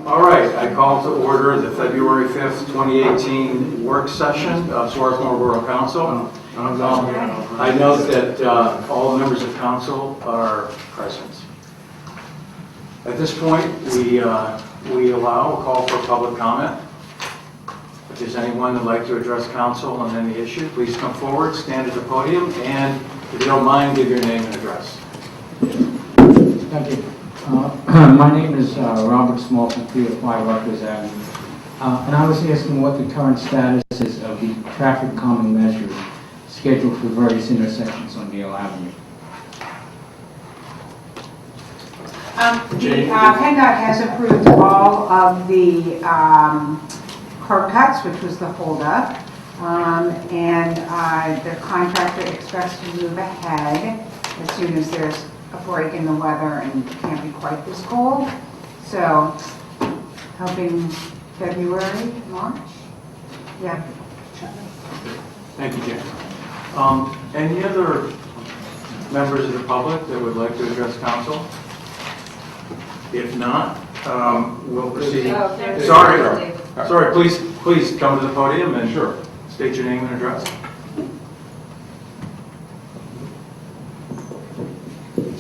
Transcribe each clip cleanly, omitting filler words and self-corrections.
All right, I call to order the February 5th, 2018 work session of Swarthmore Borough Council. I note that all members of council are present. At this point, we allow a call for public comment. If there's anyone who'd like to address council on any issue, please come forward, stand at the podium, and if you don't mind, give your name and address. Thank you. My name is Robert Small from 305 Rutgers Avenue. And I was asking what the current status is of the traffic calming measures scheduled for various intersections on Beale Avenue. PennDOT has approved all of the curb cuts, which was the holdup, and the contractor expects to move ahead as soon as there's a break in the weather and it can't be quite this cold. So, hoping February, March? Yeah. Thank you, Jim. Any other members of the public that would like to address council? If not, we'll proceed. Sorry, please come to the podium and state your name and address.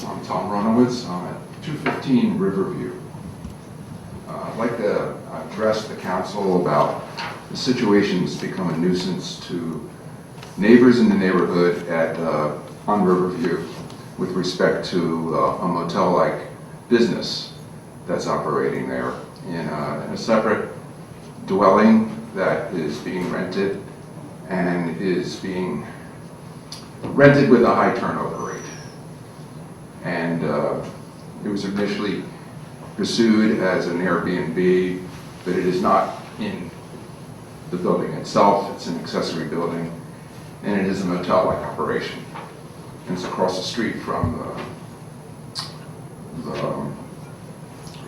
I'm Tom Runowitz. I'm at 215 Riverview. I'd like to address the council about the situation that's become a nuisance to neighbors in the neighborhood on Riverview with respect to a motel-like business that's operating there in a separate dwelling that is being rented and is being rented with a high turnover rate. And it was initially pursued as an Airbnb, but it is not in the building itself. It's an accessory building, and it is a motel-like operation. And it's across the street from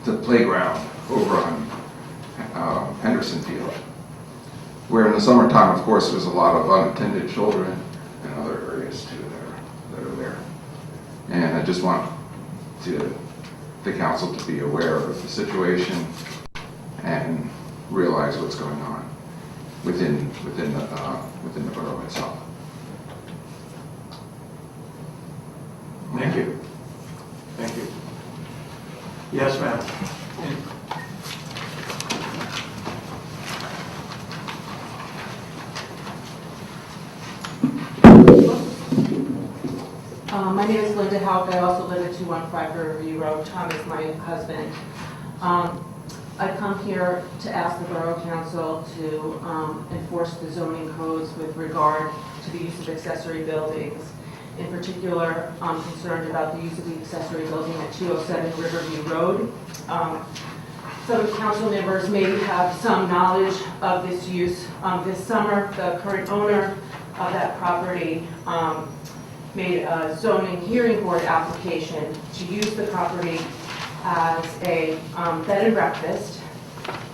the playground over on Henderson Field, where in the summertime, of course, there's a lot of unattended children and other areas too that are there. And I just want the council to be aware of the situation and realize what's going on within the borough itself. Thank you. Thank you. Yes, ma'am. My name is Linda Houck. I also live at 215 Riverview Road. Tom is my husband. I come here to ask the Borough Council to enforce the zoning codes with regard to the use of accessory buildings. In particular, I'm concerned about the use of the accessory building at 207 Riverview Road. Some of the council members may have some knowledge of this use. This summer, the current owner of that property made a zoning hearing board application to use the property as a bed and breakfast,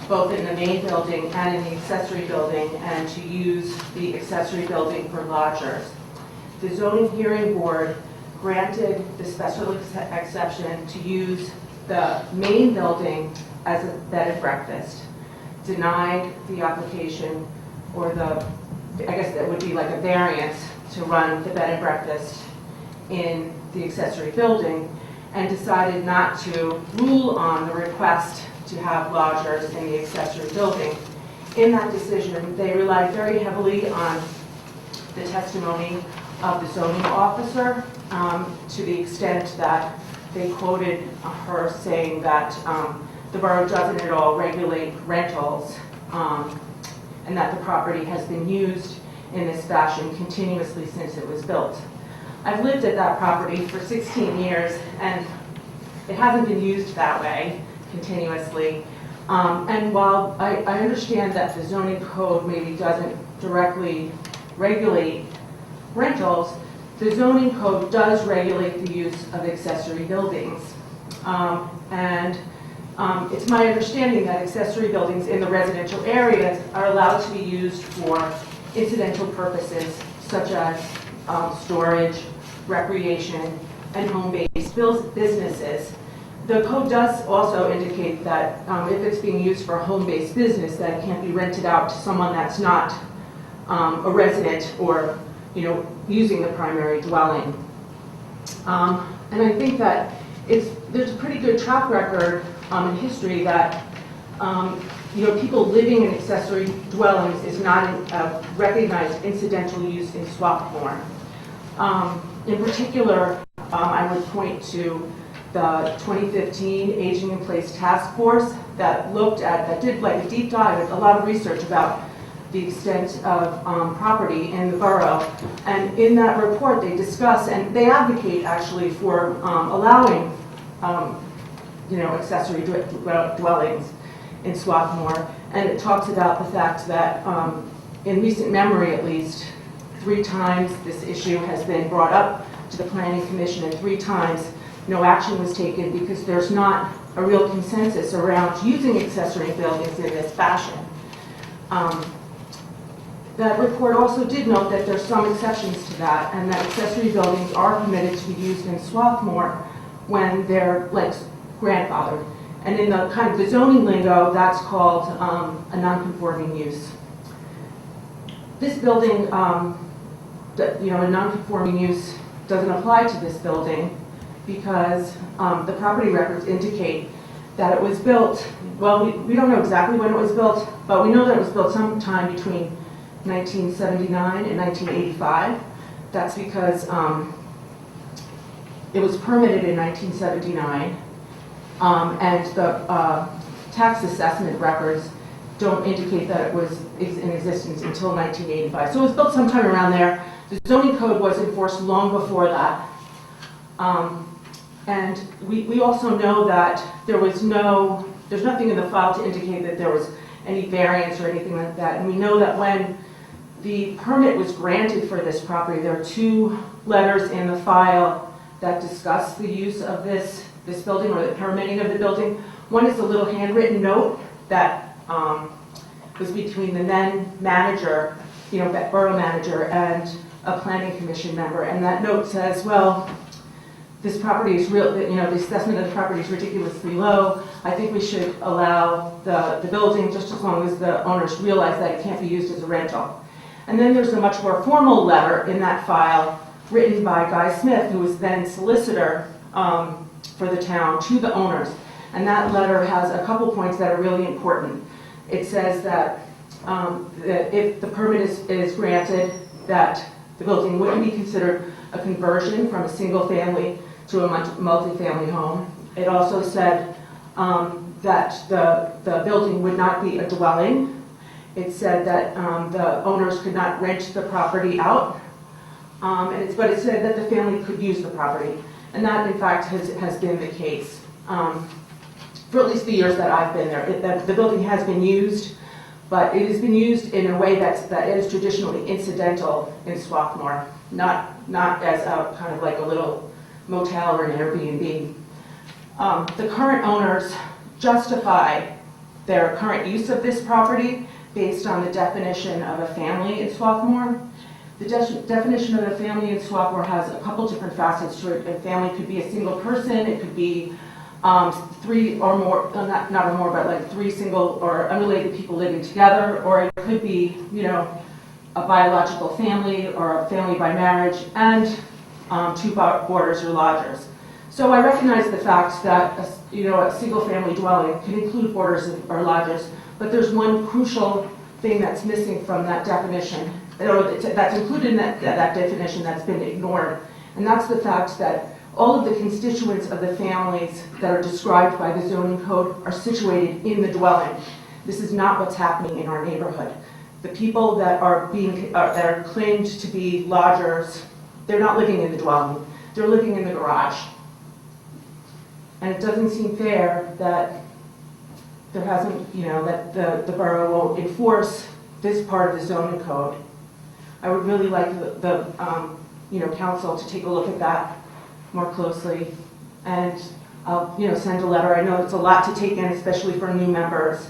both in the main building and in the accessory building, and to use the accessory building for lodgers. The zoning hearing board granted the special exception to use the main building as a bed and breakfast, denied the application, or I guess that would be like a variance to run the bed and breakfast in the accessory building, and decided not to rule on the request to have lodgers in the accessory building. In that decision, they relied very heavily on the testimony of the zoning officer, to the extent that they quoted her saying that the borough doesn't at all regulate rentals, and that the property has been used in this fashion continuously since it was built. I've lived at that property for 16 years, and it hasn't been used that way continuously. And while I understand that the zoning code maybe doesn't directly regulate rentals, the zoning code does regulate the use of accessory buildings. It's my understanding that accessory buildings in the residential areas are allowed to be used for incidental purposes such as storage, recreation, and home-based businesses. The code does also indicate that if it's being used for a home-based business, that it can't be rented out to someone that's not a resident or, using the primary dwelling. And I think that there's a pretty good track record in history that people living in accessory dwellings is not a recognized incidental use in Swarthmore. In particular, I would point to the 2015 Aging in Place Task Force that did like a deep dive, a lot of research about the extent of property in the borough. And in that report, they discuss and they advocate actually for allowing, accessory dwellings in Swarthmore. And it talks about the fact that in recent memory, at least, 3 times this issue has been brought up to the Planning Commission, and 3 times no action was taken because there's not a real consensus around using accessory buildings in this fashion. That report also did note that there's some exceptions to that, and that accessory buildings are permitted to be used in Swarthmore when they're like grandfathered. And in the kind of the zoning lingo, that's called a non-conforming use. This building, a non-conforming use doesn't apply to this building because the property records indicate that it was built, well, we don't know exactly when it was built, but we know that it was built sometime between 1979 and 1985. That's because it was permitted in 1979, and the tax assessment records don't indicate that it was in existence until 1985. So it was built sometime around there. The zoning code was enforced long before that. And we also know that there's nothing in the file to indicate that there was any variance or anything like that. And we know that when the permit was granted for this property, there are 2 letters in the file that discuss the use of this building or the permitting of the building. One is a little handwritten note that was between the then manager, borough manager, and a planning commission member. And that note says, well, this property is real, the assessment of the property is ridiculously low. I think we should allow the building just as long as the owners realize that it can't be used as a rental. And then there's a much more formal letter in that file written by Guy Smith, who was then solicitor for the town, to the owners. And that letter has a couple points that are really important. It says that if the permit is granted, that the building wouldn't be considered a conversion from a single family to a multi-family home. It also said that the building would not be a dwelling. It said that the owners could not rent the property out, but it said that the family could use the property. And that, in fact, has been the case for at least the years that I've been there. The building has been used, but it has been used in a way that is traditionally incidental in Swarthmore, not as a kind of like a little motel or an Airbnb. The current owners justify their current use of this property based on the definition of a family in Swarthmore. The definition of a family in Swarthmore has a couple different facets to it. A family could be a single person, it could be 3 or more, not or more, but like 3 single or unrelated people living together, or it could be, a biological family or a family by marriage, and 2 boarders or lodgers. So I recognize the fact that a single family dwelling can include boarders or lodgers, but there's one crucial thing that's missing from that definition, or that's included in that definition that's been ignored, and that's the fact that all of the constituents of the families that are described by the zoning code are situated in the dwelling. This is not what's happening in our neighborhood. The people that are claimed to be lodgers, they're not living in the dwelling. They're living in the garage. And it doesn't seem fair that there hasn't, that the borough won't enforce this part of the zoning code. I would really like the council to take a look at that more closely, and I'll, send a letter. I know it's a lot to take in, especially for new members,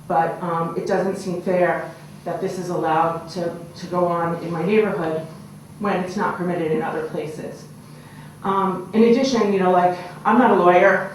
but it doesn't seem fair that this is allowed to go on in my neighborhood when it's not permitted in other places. In addition, I'm not a lawyer,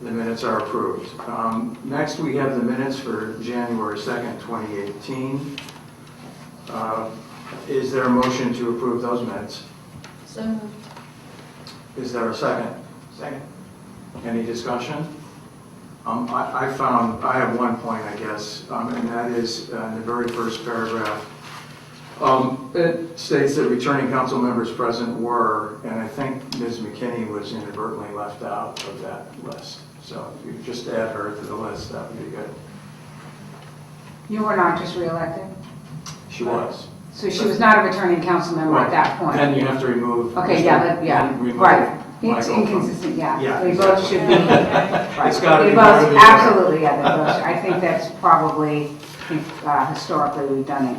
The minutes are approved. Next, we have the minutes for January 2nd, 2018. Is there a motion to approve those minutes? So moved. Is there a second? Second. Any discussion? I have one point, I guess, and that is in the very first paragraph. It states that returning council members present were, and I think Ms. McKinney was inadvertently left out of that list. So if you could just add her to the list, that would be good. You were not just reelected? She was. So she was not a returning council member at that point? Then you have to remove. Okay, remove right. It's Michael. inconsistent, yeah. Yeah, They both should be. It's gotta They be both, part of the- absolutely, yeah, they both, I think that's probably, historically, we've done it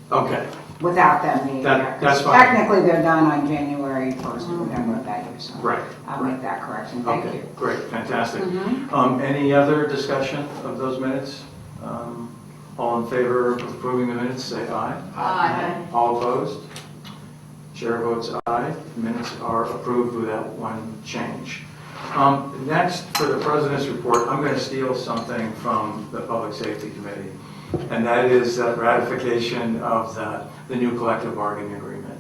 Okay, without them being That- there. 'Cause that's fine. Technically, they're done on January 1st or whatever of that year, so. right. I'll make that correction, thank Okay, you. great, fantastic. Mhm. Any other discussion of those minutes? All in favor of approving the minutes, say aye. Aye. All opposed? Chair votes aye. Minutes are approved without one change. Next, for the President's report, I'm going to steal something from the Public Safety Committee, and that is ratification of the new collective bargaining agreement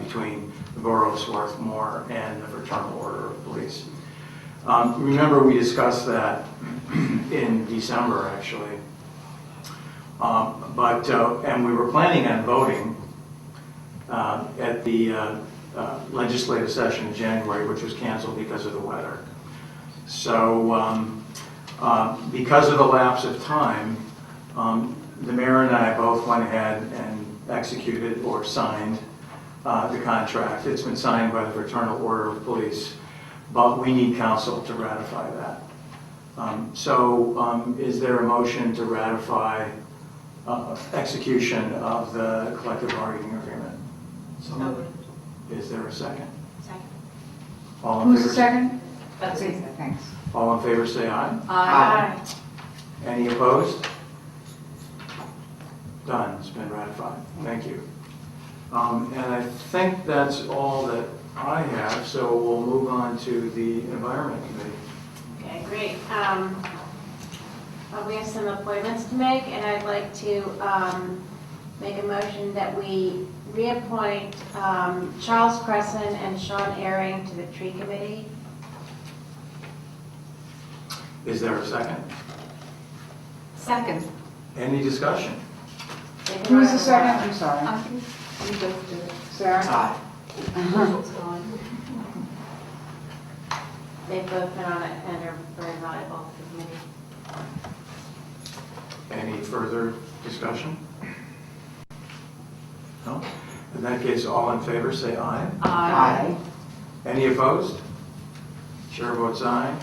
between the Borough of Swarthmore and the Fraternal Order of Police. Remember, we discussed that in December, actually. And we were planning on voting at the legislative session in January, which was canceled because of the weather. So because of the lapse of time, the mayor and I both went ahead and executed or signed the contract. It's been signed by the Fraternal Order of Police, but we need council to ratify that. Is there a motion to ratify execution of the collective bargaining agreement? So moved. Is there a second? Second. All in Who's the favor? second? That's it. Thanks. All in favor, say aye. Aye. Any opposed? Done, it's been ratified. Thank you. And I think that's all that I have, so we'll move on to the Environment Committee. Okay, great. We have some appointments to make, and I'd like to make a motion that we reappoint Charles Cresson and Sean Airing to the Tree Committee. Is there a second? Second. Any discussion? They've been Who's running the second? around. I'm sorry. You both do it. Sarah? Aye. It's gone. They've both been on it and are very valuable to the committee. Any further discussion? No? In that case, all in favor, say aye. Aye. Any opposed? Chair votes aye.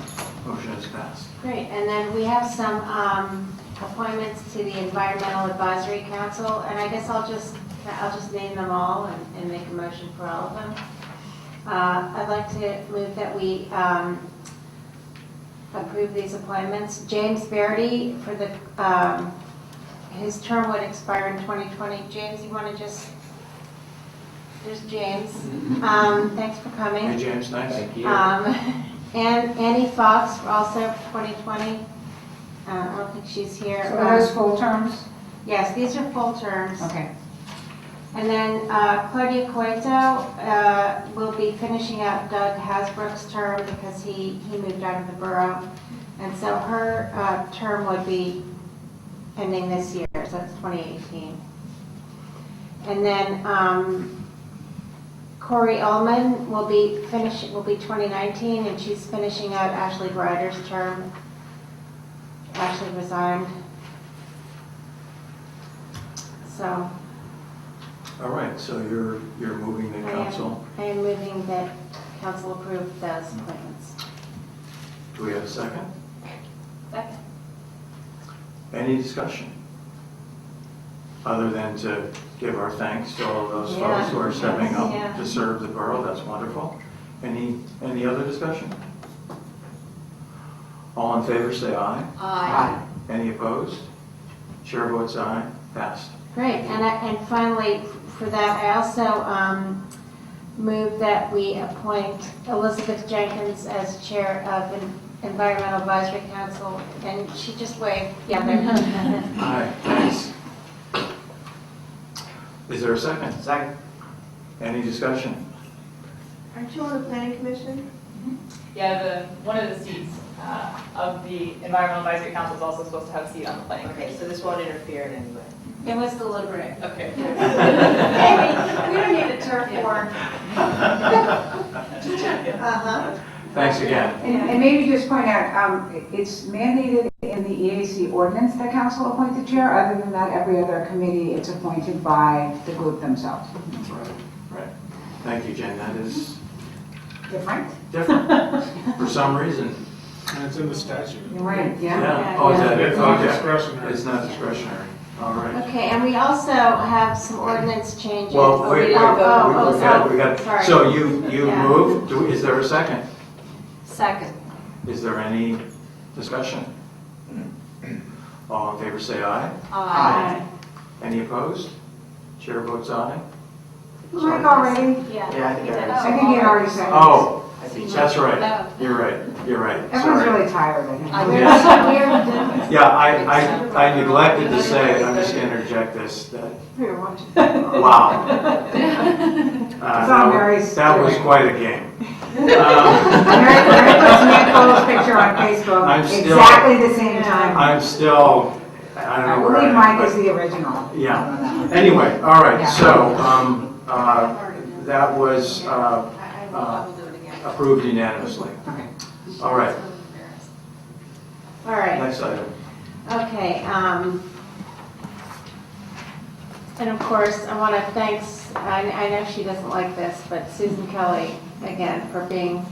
Motion is passed. Great, and then we have some appointments to the Environmental Advisory Council, and I guess I'll just name them all and make a motion for all of them. I'd like to move that we approve these appointments. James Verity, for the, his term would expire in 2020. James, you want to just, there's James. Thanks for coming. Hey, James, thanks. Thank you. And Annie Fox, also for 2020. I don't think she's here. So are those full terms? Yes, these are full terms. Okay. And then Claudia Cueto will be finishing up Doug Hasbrook's term because he moved out of the borough. And so her term would be ending this year, so it's 2018. And then Corey Ullman will be 2019, and she's finishing out Ashley Grider's term. Ashley resigned. So All right, so you're moving the council. I am moving that council approve those appointments. Do we have a second? Second. Any discussion? Other than to give our thanks to all of those Yeah, folks who are stepping up yeah. to serve the borough, that's wonderful. Any other discussion? All in favor, say aye. Aye. Any opposed? Chair votes aye. Passed. Great, and finally, for that, I also move that we appoint Elizabeth Jenkins as Chair of Environmental Advisory Council, and she just waved. Yeah, there. Aye, thanks. Is there a second? Second. Any discussion? Aren't you on the planning commission? Yeah, one of the seats of the Environmental Advisory Council is also supposed to have a seat on the planning Okay, commission. so this won't interfere in any way. It was deliberate. Okay. Hey, we don't need a turf war. Uh-huh. Thanks again. And maybe just point out, it's mandated in the EAC ordinance that council appoint the chair. Other than that, every other committee, it's appointed by the group themselves. Right, right. Thank you, Jen. That is Different? different for some reason. And it's in the statute. You're right, yeah. Yeah. Oh, is that it? It's not Okay. discretionary. It's not discretionary. All right. Okay, and we also have some ordinance changes. Well, wait, we got. we got, sorry. so you Yeah. moved, is there a second? Second. Is there any discussion? All in favor say aye. Aye. Any opposed? Chair votes aye. Mike already? Yeah. Yeah, I think I I think he had already said. Oh, I think that's right. You're right, you're right. Everyone's Sorry. really tired, I think. Yes. Yeah, I neglected to say, I'm just going to interject this, that, wow. all very That was scary. quite a game. Mary puts Nick Cole's picture on Facebook I'm still- exactly the same time. I'm still, I don't I know where believe I Mike am, is the original. but, yeah. Anyway, all right, Yeah. so, that was approved unanimously. Okay. All right, All right. next item. Okay, and of course, I want to thanks, I know she doesn't like this, but Susan Kelly, again, for being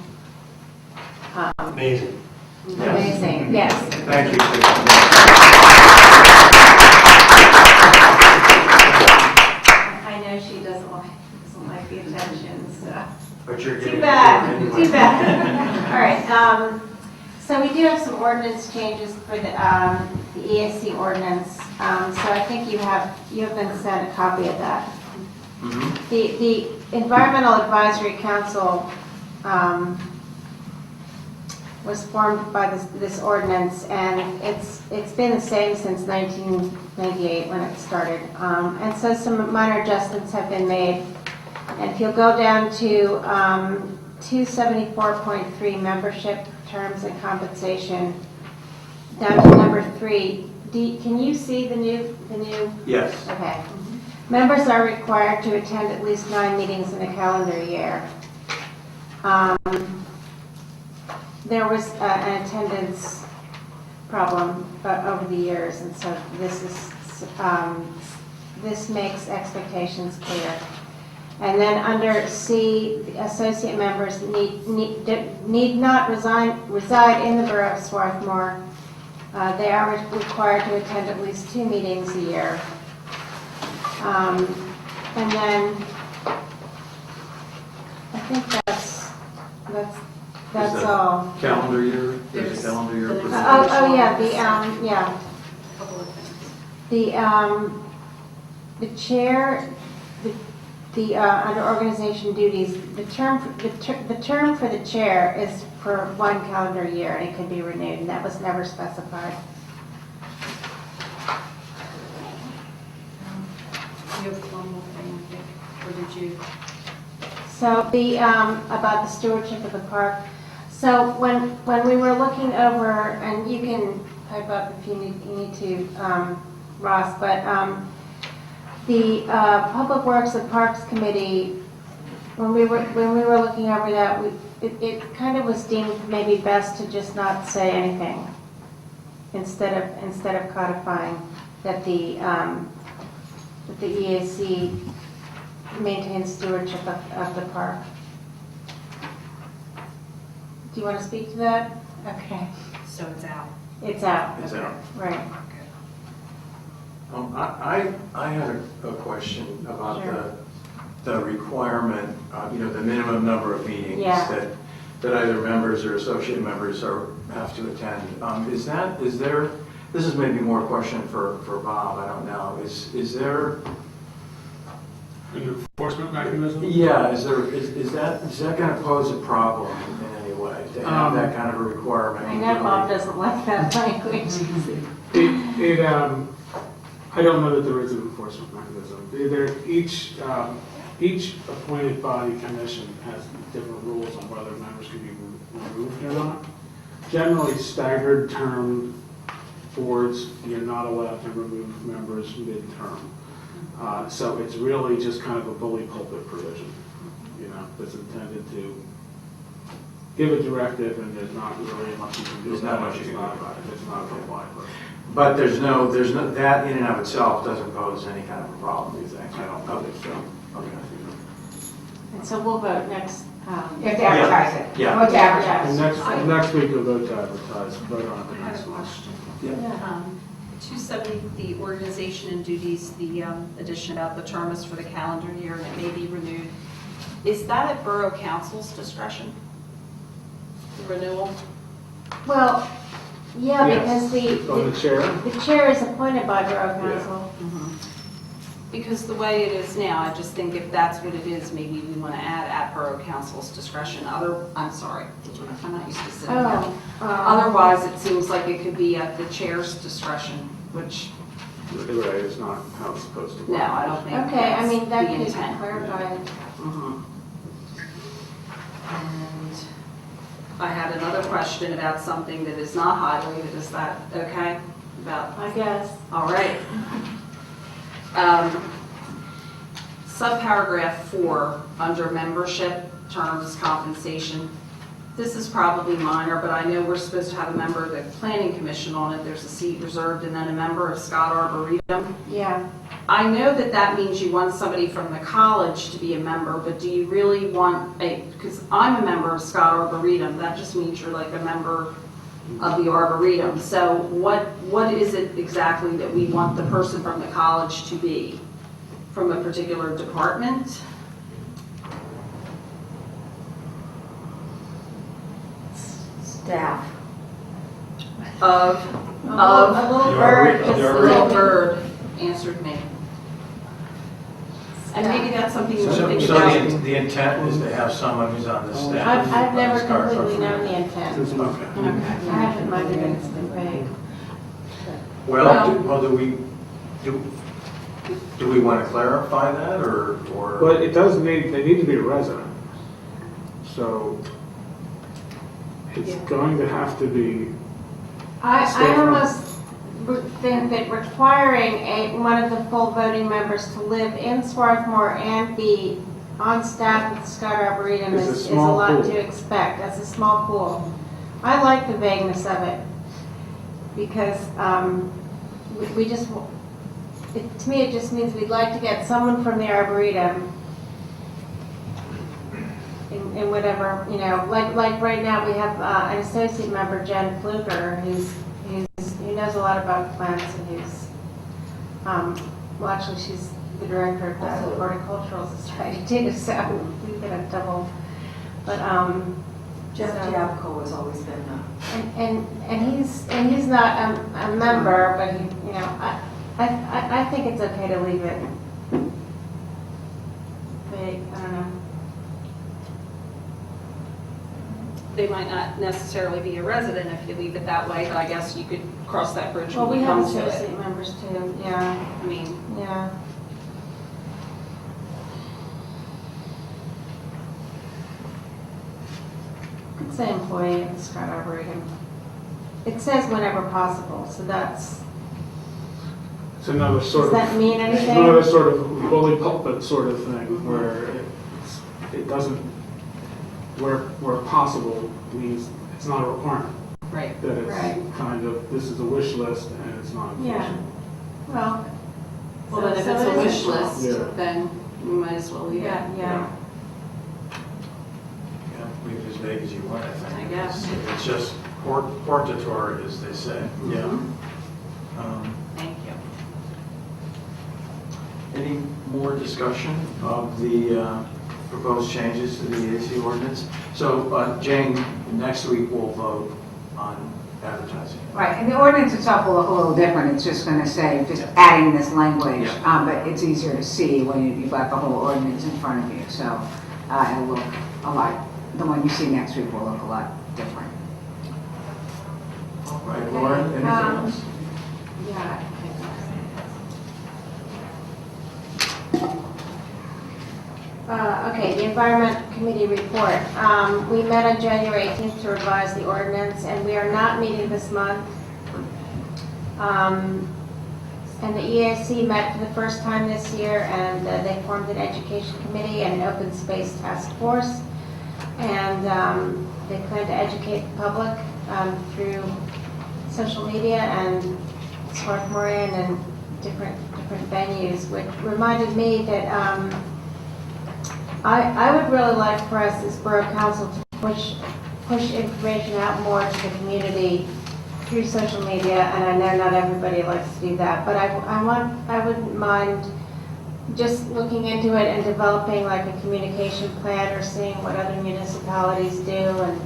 Amazing. amazing, yes. Thank you. I know she doesn't like the attention, so. But you're Too getting. bad, anyway. too bad. All right, so we do have some ordinance changes for the EAC ordinance. So I think you have been sent a copy of that. Mhm. The Environmental Advisory Council was formed by this ordinance, and it's been the same since 1998 when it started. And so some minor adjustments have been made. And if you'll go down to 274.3 membership terms and compensation, down to number 3, can you see the new? Yes. Okay. Members are required to attend at least 9 meetings in a calendar year. There was an attendance problem over the years, and so this makes expectations clear. And then under C, the associate members need not reside in the borough of Swarthmore. They are required to attend at least 2 meetings a year. And then I think that's Is that all. Calendar year, there's a calendar year. for- Oh, yeah, the chair, under organization duties, the term for the chair is for 1 calendar year, and it could be renewed, and that was never specified. You have one more thing, I think, or did you? So about the stewardship of the park. So when we were looking over, and you can pipe up if you need to, Ross, but the Public Works and Parks Committee, when we were looking over that, it kind of was deemed maybe best to just not say anything instead of codifying that the EAC maintains stewardship of the park. Do you want to speak to that? Okay. So it's out. It's out. It's out. Right. I had a question about Sure. the requirement, the minimum number of meetings Yeah. that either members or associate members have to attend. Is there, this is maybe more a question for Bob, I don't know, is there, An enforcement mechanism? Yeah, is that going to pose a problem in any way, to have that kind of a requirement? I know Bob doesn't like that language. I don't know that there is an enforcement mechanism. Each appointed body commission has different rules on whether members can be removed or not. Generally, staggered term boards, you're not allowed to remove members mid-term. So it's really just kind of a bully pulpit provision, that's intended to give a directive, and there's not really much you can do. There's not much you can do about it. It's not compliant with. But there's no, that in and of itself doesn't pose any kind of a problem, do you think? I don't think so. Okay. And so we'll vote next. You have to advertise it. Yeah. You have to advertise. And next week we'll go to advertise, vote on it I next have a month. question. Yeah. 270, the organization and duties, the addition about the term is for the calendar year and it may be renewed. Is that at Borough Council's discretion? The renewal? Well, yeah, Yes. because On the chair? the chair is appointed by Borough Council. Because the way it is now, I just think if that's what it is, maybe we want to add at Borough Council's discretion. I'm sorry, I'm not used to sitting here. Otherwise, it seems like it could be at the chair's discretion, which, Right, it's not how it's supposed to work. no, I don't think Okay, I that's mean, that the could intent. clarify. Mhm. And I had another question about something that is not highlighted. Is that okay? About, I guess. all right. Subparagraph 4, under membership, terms, compensation. This is probably minor, but I know we're supposed to have a member of the planning commission on it. There's a seat reserved, and then a member of Scott Arboretum. Yeah. I know that that means you want somebody from the college to be a member, but do you really want because I'm a member of Scott Arboretum, that just means you're like a member of the Arboretum. So what is it exactly that we want the person from the college to be? From a particular department? Staff. Of A little bird. The just a Arboretum. little little bird answered me. And maybe that's something you should So think so about. the intent is to have someone who's on the staff. I've never of Scott completely known Arboretum. the intent. Okay. I haven't minded it, it's been vague. Well, do we want to clarify that, or? But it does need, they need to be a resident. So it's going to have to be, I almost think that requiring one of the full voting members to live in Swarthmore and be on staff with Scott Arboretum It's a is a small lot pool. to expect. That's a small pool. I like the vagueness of it because we just, to me, it just means we'd like to get someone from the Arboretum in whatever, like right now, we have an associate member, Jen Fluker, who knows a lot about plants and who's, well, actually, she's the director of the Horticultural Society too, so we get a double, but, Jeff so- Diabco has always been and he's not a member, but he, I think it's okay to leave it vague, I don't know. They might not necessarily be a resident if you leave it that way, but I guess you could cross that bridge Well, when we we have come to it. associate members too, yeah, I mean, yeah. Could say employee of the Scott Arboretum. It says whenever possible, so that's, it's another does sort of. that mean It's anything? another sort of bully pulpit sort of thing, where it doesn't, where possible means it's not a requirement. right. That it's Right. kind of, this is a wish list and it's not. Yeah, well. Well, then if so it's it a is wish list, Yeah. then we might as well leave it. Yeah, yeah. Yeah, leave it as vague as you want, I think. I guess. It's just hortatory, as they say. Yeah. Thank you. Any more discussion of the proposed changes to the EAC ordinance? So, Jane, next week we'll vote on advertising. Right, and the ordinance itself will look a little different, it's just gonna say, just adding this language, but it's easier to see when you've got the whole ordinance in front of you, so it'll look a lot, the one you see next week will look a lot different. All right, Lauren, anything else? Yeah. Okay, the Environment Committee report. We met on January 18th to revise the ordinance, and we are not meeting this month. And the EAC met for the first time this year, and they formed an education committee and an open space task force. And they plan to educate the public through social media and Swarthmore and different venues, which reminded me that I would really like for us as Borough Council to push information out more to the community through social media, and I know not everybody likes to do that, but I wouldn't mind just looking into it and developing like a communication plan or seeing what other municipalities do,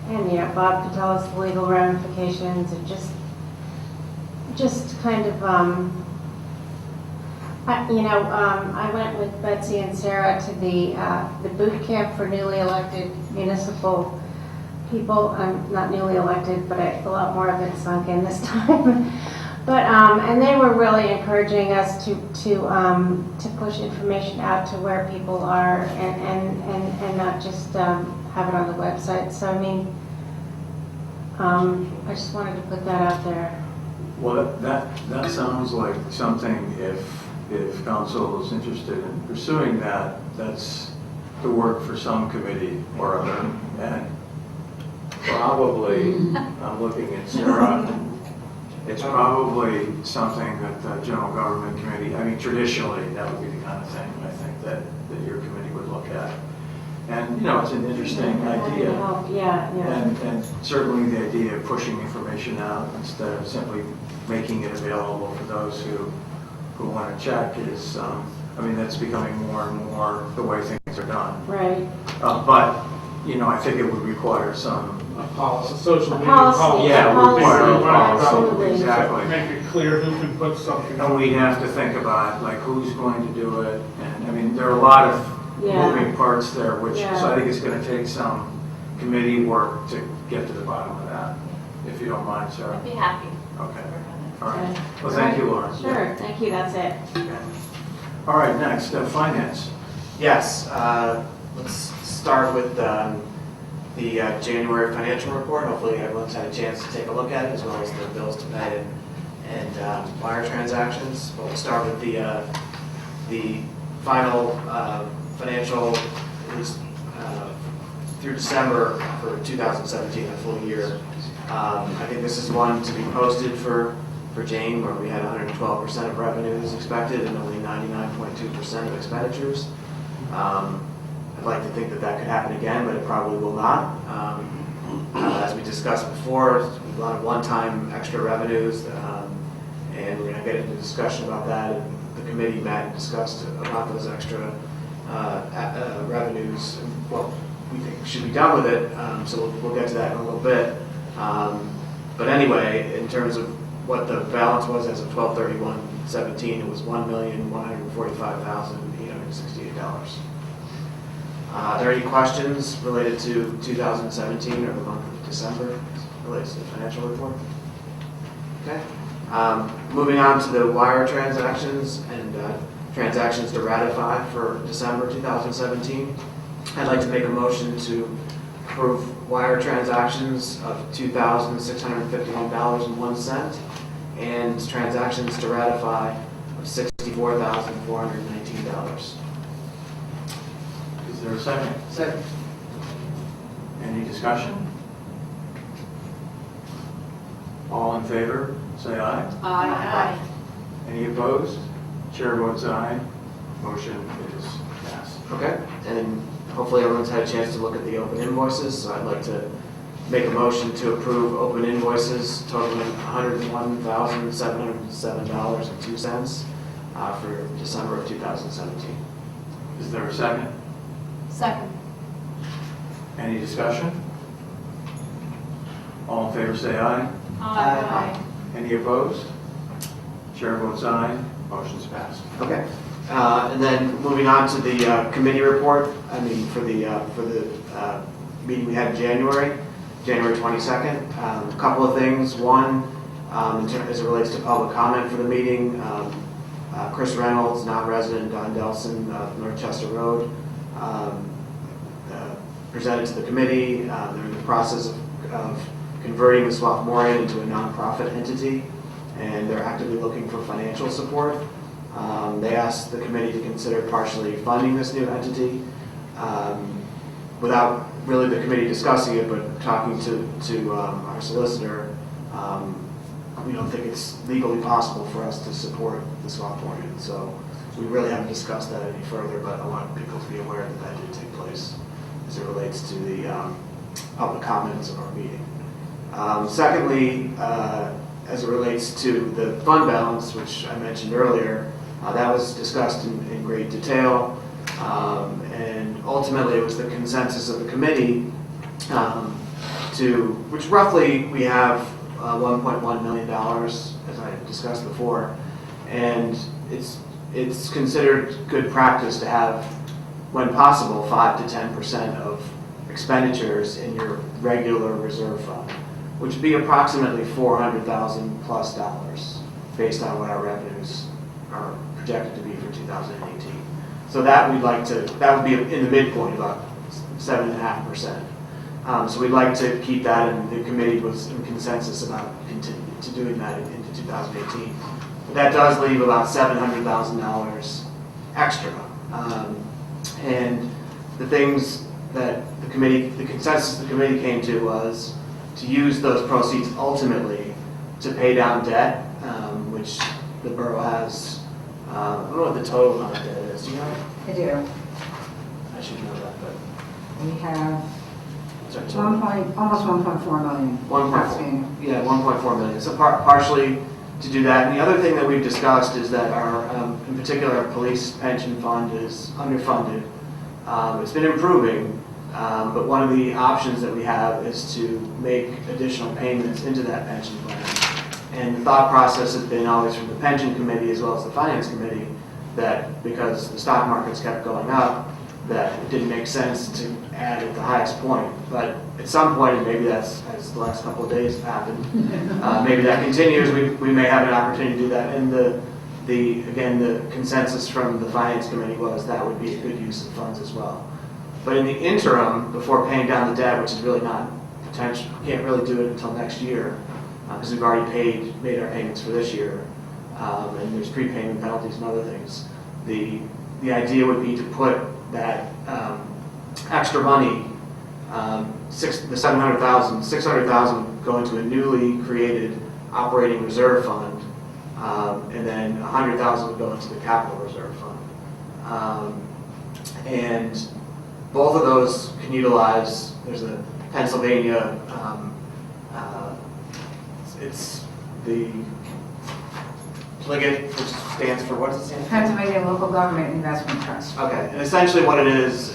and you know, Bob could tell us the legal ramifications, and just kind of I went with Betsy and Sarah to the boot camp for newly elected municipal people. I'm not newly elected, but a lot more of it sunk in this time. But and they were really encouraging us to push information out to where people are and not just have it on the website. So I mean, I just wanted to put that out there. Well, that sounds like something, if council is interested in pursuing that, that's the work for some committee or other. And probably, I'm looking at Sarah, it's probably something that the General Government Committee, I mean, traditionally, that would be the kind of thing I think that your committee would look at. And, you know, it's an interesting idea. Yeah. And certainly the idea of pushing information out instead of simply making it available for those who want to check is, I mean, that's becoming more and more the way things are done. Right. But, you know, I think it would require some Policy, social media Policy. policy. Yeah, it would require a policy. Absolutely. Exactly. Make it clear who can put something And on. we have to think about, like, who's going to do it. And, I mean, there are a lot of moving parts there, which, so I think it's going to take some committee work to get to the bottom of that, if you don't mind, Sarah. I'd be happy. Okay. All right. Well, thank you, Lauren. Sure, thank you, that's it. Okay. All right, next, finance. Yes, let's start with the January financial report. Hopefully everyone's had a chance to take a look at it, as well as the bills to pay and wire transactions. But we'll start with the final financial, at least through December for 2017, a full year. I think this is one to be posted for Jane, where we had 112% of revenues expected and only 99.2% of expenditures. I'd like to think that could happen again, but it probably will not. As we discussed before, a lot of one-time extra revenues, and we're going to get into discussion about that. And the committee met and discussed about those extra revenues, and what we think should be done with it. So we'll get to that in a little bit. But anyway, in terms of what the balance was as of 12/31/17, it was $1,145,868. Are there any questions related to 2017 or the month of December related to the financial report? Okay. Moving on to the wire transactions and transactions to ratify for December 2017. I'd like to make a motion to approve wire transactions of $2,651.01 and transactions to ratify of $64,419. Is there a second? Second. Any discussion? All in favor, say aye. Aye. Any opposed? Chair votes aye. Motion is passed. Okay, and hopefully everyone's had a chance to look at the open invoices, so I'd like to make a motion to approve open invoices totaling $101,707.02 for December of 2017. Is there a second? Second. Any discussion? All in favor, say aye. Aye. Any opposed? Chair votes aye, motion's passed. Okay. And then moving on to the committee report, for the meeting we had in January 22nd. A couple of things. One, as it relates to public comment for the meeting, Chris Reynolds, non-resident, Don Delson of North Chester Road, presented to the committee. They're in the process of converting the Swarthmore into a nonprofit entity, and they're actively looking for financial support. They asked the committee to consider partially funding this new entity without really the committee discussing it, but talking to our solicitor. We don't think it's legally possible for us to support the Swarthmore. So we really haven't discussed that any further, but I want people to be aware that that did take place as it relates to the public comments of our meeting. Secondly, as it relates to the fund balance, which I mentioned earlier, that was discussed in great detail, and ultimately it was the consensus of the committee which roughly we have $1.1 million, as I discussed before, and it's considered good practice to have, when possible, 5 to 10% of expenditures in your regular reserve fund, which would be approximately $400,000 plus based on what our revenues are projected to be for 2018. So that would be in the midpoint, about 7.5%. So we'd like to keep that, and the committee was in consensus about doing that into 2018. But that does leave about $700,000 extra. And the things that the consensus the committee came to was to use those proceeds ultimately to pay down debt, which the borough has. I don't know what the total amount of debt is. Do you know? I do. I should know that, but We have sorry, almost 1.4 million. 1.4. Yeah, 1.4 million. So partially to do that. And the other thing that we've discussed is that our, in particular, our police pension fund is underfunded. It's been improving, but one of the options that we have is to make additional payments into that pension plan. And the thought process has been always from the pension committee as well as the finance committee that because the stock markets kept going up, that it didn't make sense to add at the highest point. But at some point, and maybe that's as the last couple of days have happened, maybe that continues, we may have an opportunity to do that. And again, the consensus from the finance committee was that would be a good use of funds as well. But in the interim, before paying down the debt, which is really not potential, can't really do it until next year, because we've already made our payments for this year, and there's prepayment penalties and other things. The idea would be to put that extra money, the $600,000 go into a newly created operating reserve fund, and then $100,000 would go into the capital reserve fund. And both of those can utilize. There's a Pennsylvania. It's the PLIGIT, which stands for, what does it stand for? Pennsylvania Local Government Investment Trust. Okay, and essentially what it is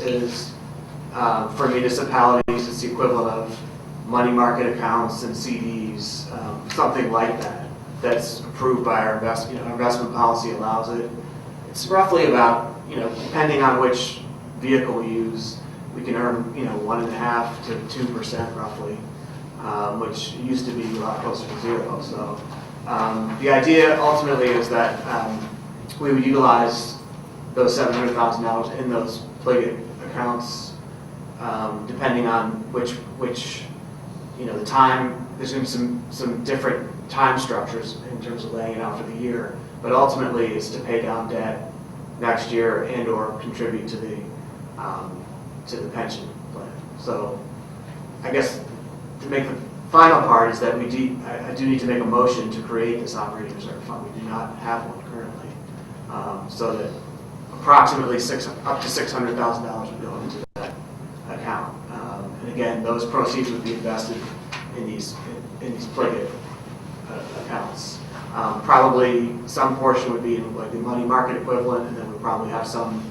for municipalities, it's the equivalent of money market accounts and CDs, something like that. That's approved by our investment policy allows it. It's roughly about, depending on which vehicle we use, we can earn, 1.5% to 2% roughly. Which used to be a lot closer to zero. So the idea ultimately is that we would utilize those $700,000 in those PLIGIT accounts, depending on which the time. There's going to be some different time structures in terms of laying it out for the year, but ultimately it's to pay down debt next year and/or contribute to the pension plan. So I guess. To make the final part is that I do need to make a motion to create this operating reserve fund. We do not have one currently, so that approximately up to $600,000 would go into that account. And again, those proceeds would be invested in these PLIGIT accounts. Probably some portion would be in like the money market equivalent, and then we'd probably have some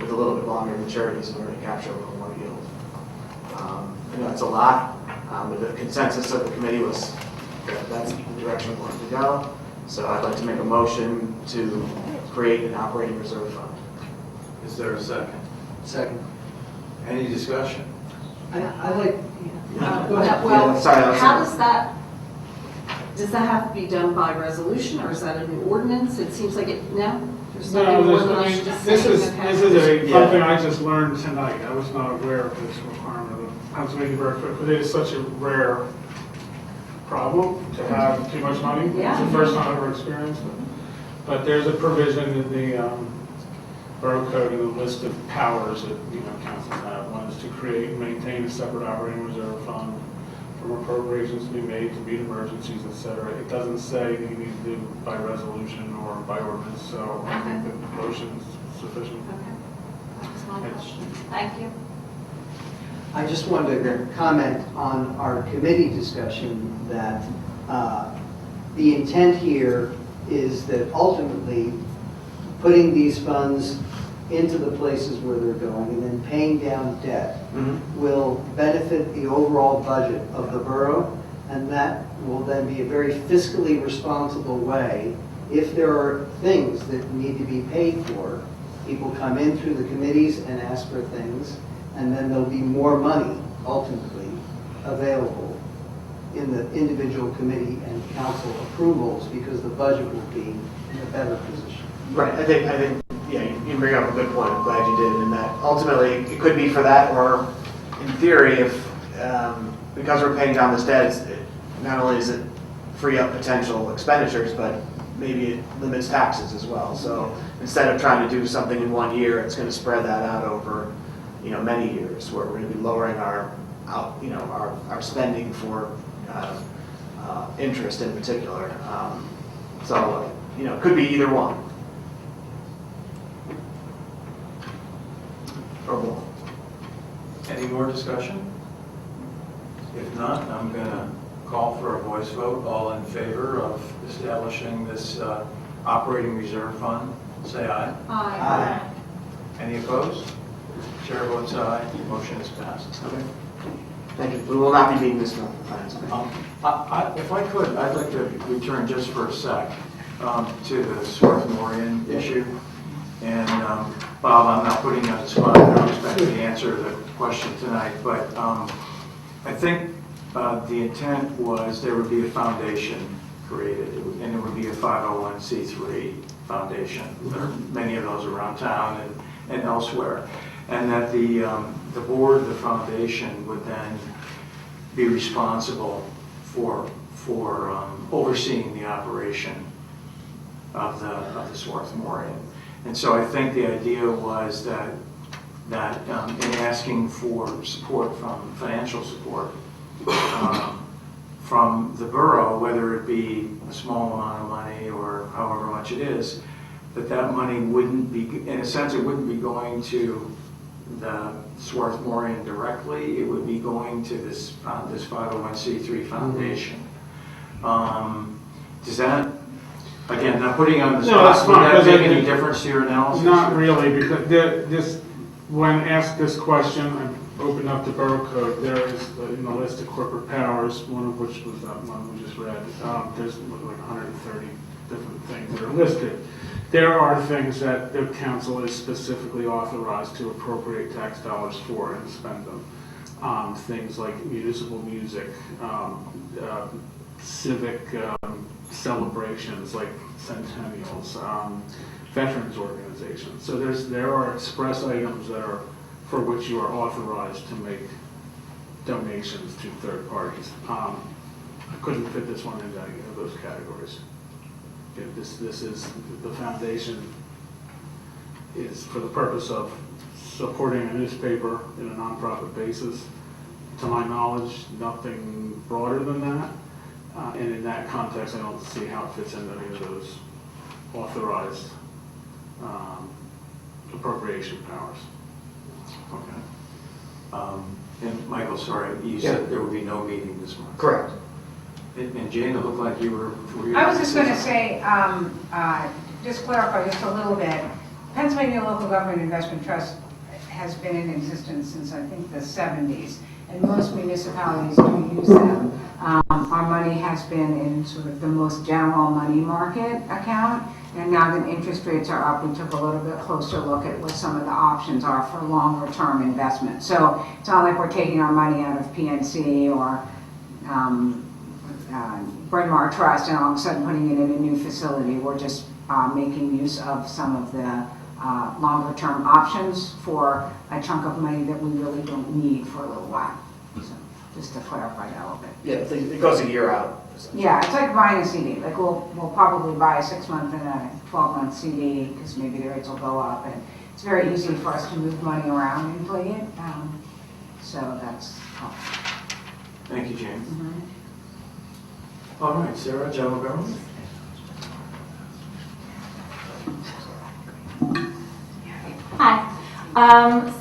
with a little bit longer maturities in order to capture a little more yield. It's a lot. But the consensus of the committee was that's the direction we want to go. So I'd like to make a motion to create an operating reserve fund. Is there a second? Second. Any discussion? I like, Well, Yeah, sorry, that was- how does that have to be done by resolution, or is that a new ordinance? It seems like it, no? There's no No, new this, ordinance, I mean, just this saying, is, okay. this is Yeah. something I just learned tonight. I was not aware of this requirement of Pennsylvania Borough Code, but it is such a rare problem to have too much money. Yeah. It's the first time I've ever experienced it. But there's a provision in the Borough Code in the list of powers that, councils have. One is to create and maintain a separate operating reserve fund from appropriations to be made to meet emergencies, et cetera. It doesn't say that you need to do it by resolution or by ordinance, so I think the motion is sufficient. Okay. That was my question. Thank you. I just wanted to comment on our committee discussion that the intent here is that ultimately putting these funds into the places where they're going and then paying down debt will benefit the overall budget of the borough, and that will then be a very fiscally responsible way. If there are things that need to be paid for, people come in through the committees and ask for things, and then there'll be more money ultimately available in the individual committee and council approvals because the budget will be in a better position. Right, I think, yeah, you bring up a good point. I'm glad you did. In that ultimately it could be for that, or in theory, if because we're paying down this debt, not only does it free up potential expenditures, but maybe it limits taxes as well. So instead of trying to do something in 1 year, it's going to spread that out over, many years, where we're going to be lowering our spending for interest in particular. So it could be either one. Or both. Any more discussion? If not, I'm going to call for a voice vote. All in favor of establishing this operating reserve fund, say aye. Aye. Any opposed? Chair votes aye. Motion is passed. Okay. Thank you. We will not be meeting this month. If I could, I'd like to return just for a sec to the Swarthmore issue. And Bob, I'm not putting you on the spot. I don't expect you to answer the question tonight, but I think the intent was there would be a foundation created, and it would be a 501c3 foundation. There are many of those around town and elsewhere, and that the board of the foundation would then be responsible for overseeing the operation of the Swarthmore Inn. And so I think the idea was that in asking for support financial support from the borough, whether it be a small amount of money or however much it is, that money wouldn't be, in a sense, it wouldn't be going to the Swarthmore Inn directly. It would be going to this 501c3 foundation. Does that? Again, not putting you on the spot, No, that's fine, would that make because any difference to your analysis? Not really, because when asked this question, I opened up the Borough Code. There is in the list of corporate powers, one of which was that one we just read. There's like 130 different things that are listed. There are things that the council is specifically authorized to appropriate tax dollars for and spend them. Things like municipal music, civic celebrations like centennials, veterans organizations. So there are express items that are for which you are authorized to make donations to third parties. I couldn't fit this one into any of those categories. This is the foundation is for the purpose of supporting a newspaper in a nonprofit basis. To my knowledge, nothing broader than that. And in that context, I don't see how it fits into any of those authorized appropriation powers. Okay. And Michael, sorry, you said there would be no meeting this month. Correct. And Jane, it looked like you were... I was just going to say, just clarify just a little bit. Pennsylvania Local Government Investment Trust has been in existence since I think the 70s. and most municipalities do use them. Our money has been in sort of the most general money market account, and now that interest rates are up, we took a little bit closer look at what some of the options are for longer term investment. So it's not like we're taking our money out of PNC or Bryn Mawr Trust and all of a sudden putting it in a new facility. We're just making use of some of the longer term options for a chunk of money that we really don't need for a little while. So just to clarify that a little bit. Yeah, it goes a year out. Yeah, it's like buying a CD. Like we'll probably buy a 6-month and a 12-month CD because maybe the rates will go up, and it's very easy for us to move money around and play it. So that's all. Thank you, Jane. All right, Sarah, general government. Hi.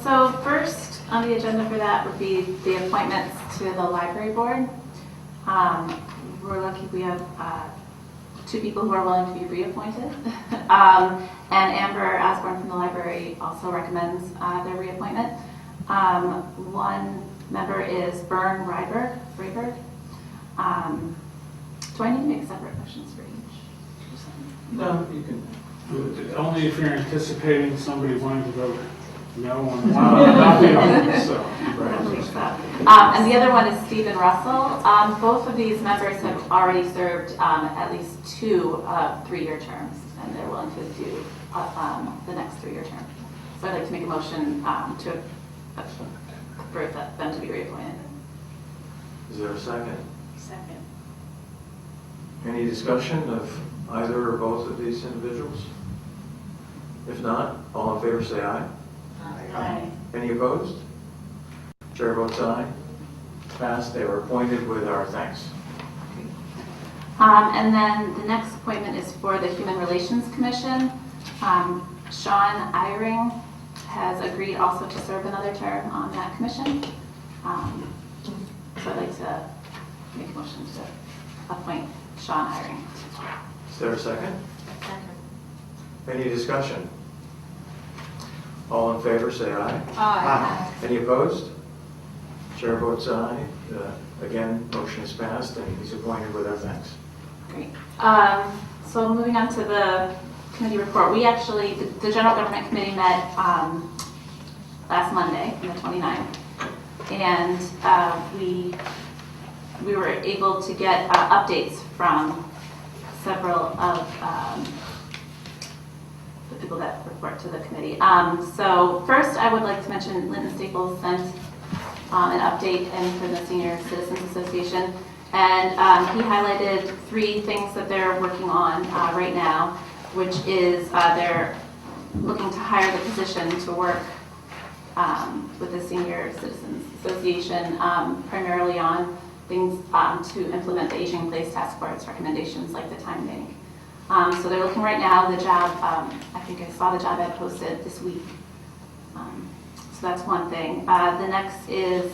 So first on the agenda for that would be the appointments to the library board. We're lucky we have 2 people who are willing to be reappointed. And Amber Osborne from the library also recommends their reappointment. One member is Bern Ryberg. Do I need to make separate motions for each? No, you can. Only if you're anticipating somebody wanting to vote no on not the other, so. I believe so. And the other one is Stephen Russell. Both of these members have already served at least 2 3-year terms, and they're willing to do the next 3-year term. So I'd like to make a motion for them to be reappointed. Is there a second? Second. Any discussion of either or both of these individuals? If not, all in favor say aye. Aye. Any opposed? Chair votes aye. Passed. They were appointed with our thanks. And then the next appointment is for the Human Relations Commission. Sean Eyring has agreed also to serve another term on that commission. So I'd like to make a motion to appoint Sean Eyring. Is there a second? Any discussion? All in favor say aye. Aye. Any opposed? Chair votes aye. Again, motion is passed and he's appointed with our thanks. Great. So moving on to the committee report, we actually, the General Government Committee met last Monday, on the 29th, and we were able to get updates from several of the people that report to the committee. So first, I would like to mention Linton Staples sent an update in for the Senior Citizens Association, and he highlighted 3 things that they're working on right now, which is they're looking to hire the position to work with the Senior Citizens Association, primarily on things to implement the Aging in Place Task Force recommendations like the time bank. So they're looking right now, the job, I think I saw the job ad posted this week. So that's one thing. The next is,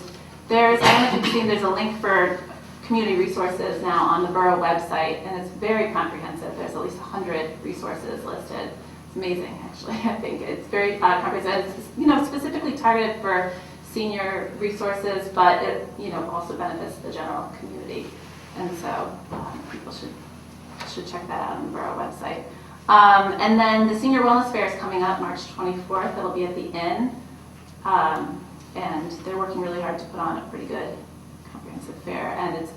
I don't know if you've seen, there's a link for community resources now on the borough website, and it's very comprehensive. There's at least 100 resources listed. It's amazing, actually. I think it's very comprehensive. It's, specifically targeted for senior resources, but it, also benefits the general community. And so people should check that out on the borough website. And then the Senior Wellness Fair is coming up March 24th. It'll be at the Inn. And they're working really hard to put on a pretty good comprehensive fair. And it's,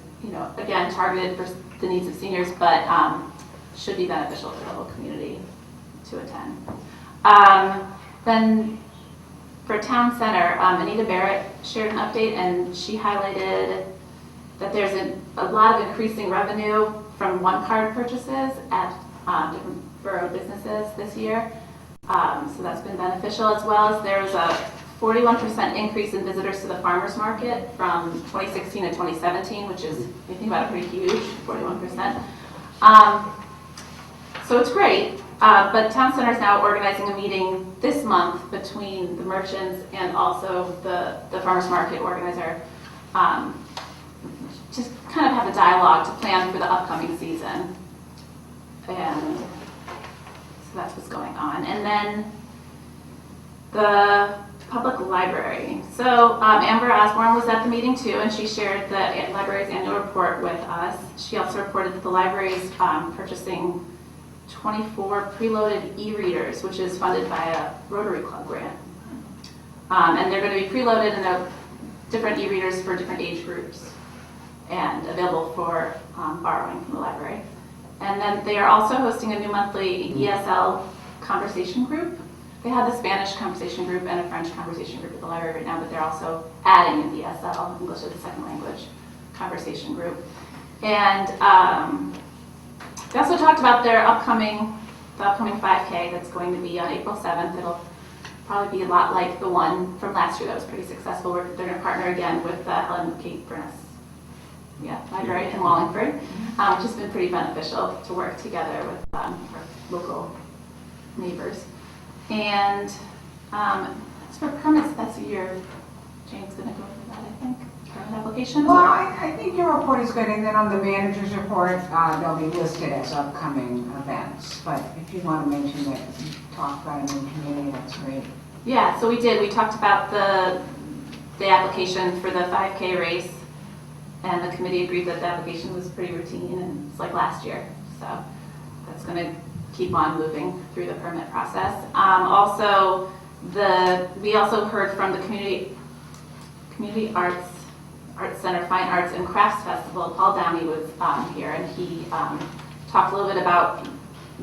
again, targeted for the needs of seniors, but should be beneficial for the whole community to attend. Then for Town Center, Anita Barrett shared an update, and she highlighted that there's a lot of increasing revenue from one-card purchases at different borough businesses this year. So that's been beneficial, as well as there's a 41% increase in visitors to the farmers market from 2016 to 2017, which is, if you think about it, pretty huge, 41%. So it's great, but Town Center is now organizing a meeting this month between the merchants and also the farmers market organizer. Just kind of have a dialogue to plan for the upcoming season. And so that's what's going on. And then the Public library. So Amber Osborne was at the meeting too, and she shared the library's annual report with us. She also reported that the library is purchasing 24 preloaded e-readers, which is funded by a Rotary Club grant. And they're going to be preloaded, and they're different e-readers for different age groups and available for borrowing from the library. And then they are also hosting a new monthly ESL conversation group. They have the Spanish conversation group and a French conversation group at the library right now, but they're also adding an ESL, English as a second language, conversation group. And they also talked about their upcoming 5K that's going to be on April 7th. It'll probably be a lot like the one from last year that was pretty successful. They're going to partner again with Helen Kate Burness. Library in Wallingford, which has been pretty beneficial to work together with our local neighbors. And as for permits, that's your, Jane's going to go over that, I think, permit applications. Well, I think your report is good, and then on the manager's report, they'll be listed as upcoming events. But if you want to mention that you talked about it in community, that's great. Yeah, so we did. We talked about the application for the 5K race, and the committee agreed that the application was pretty routine, and it's like last year. So that's going to keep on moving through the permit process. Also, we also heard from the Community Arts Center Fine Arts and Crafts Festival. Paul Downey was here, and he talked a little bit about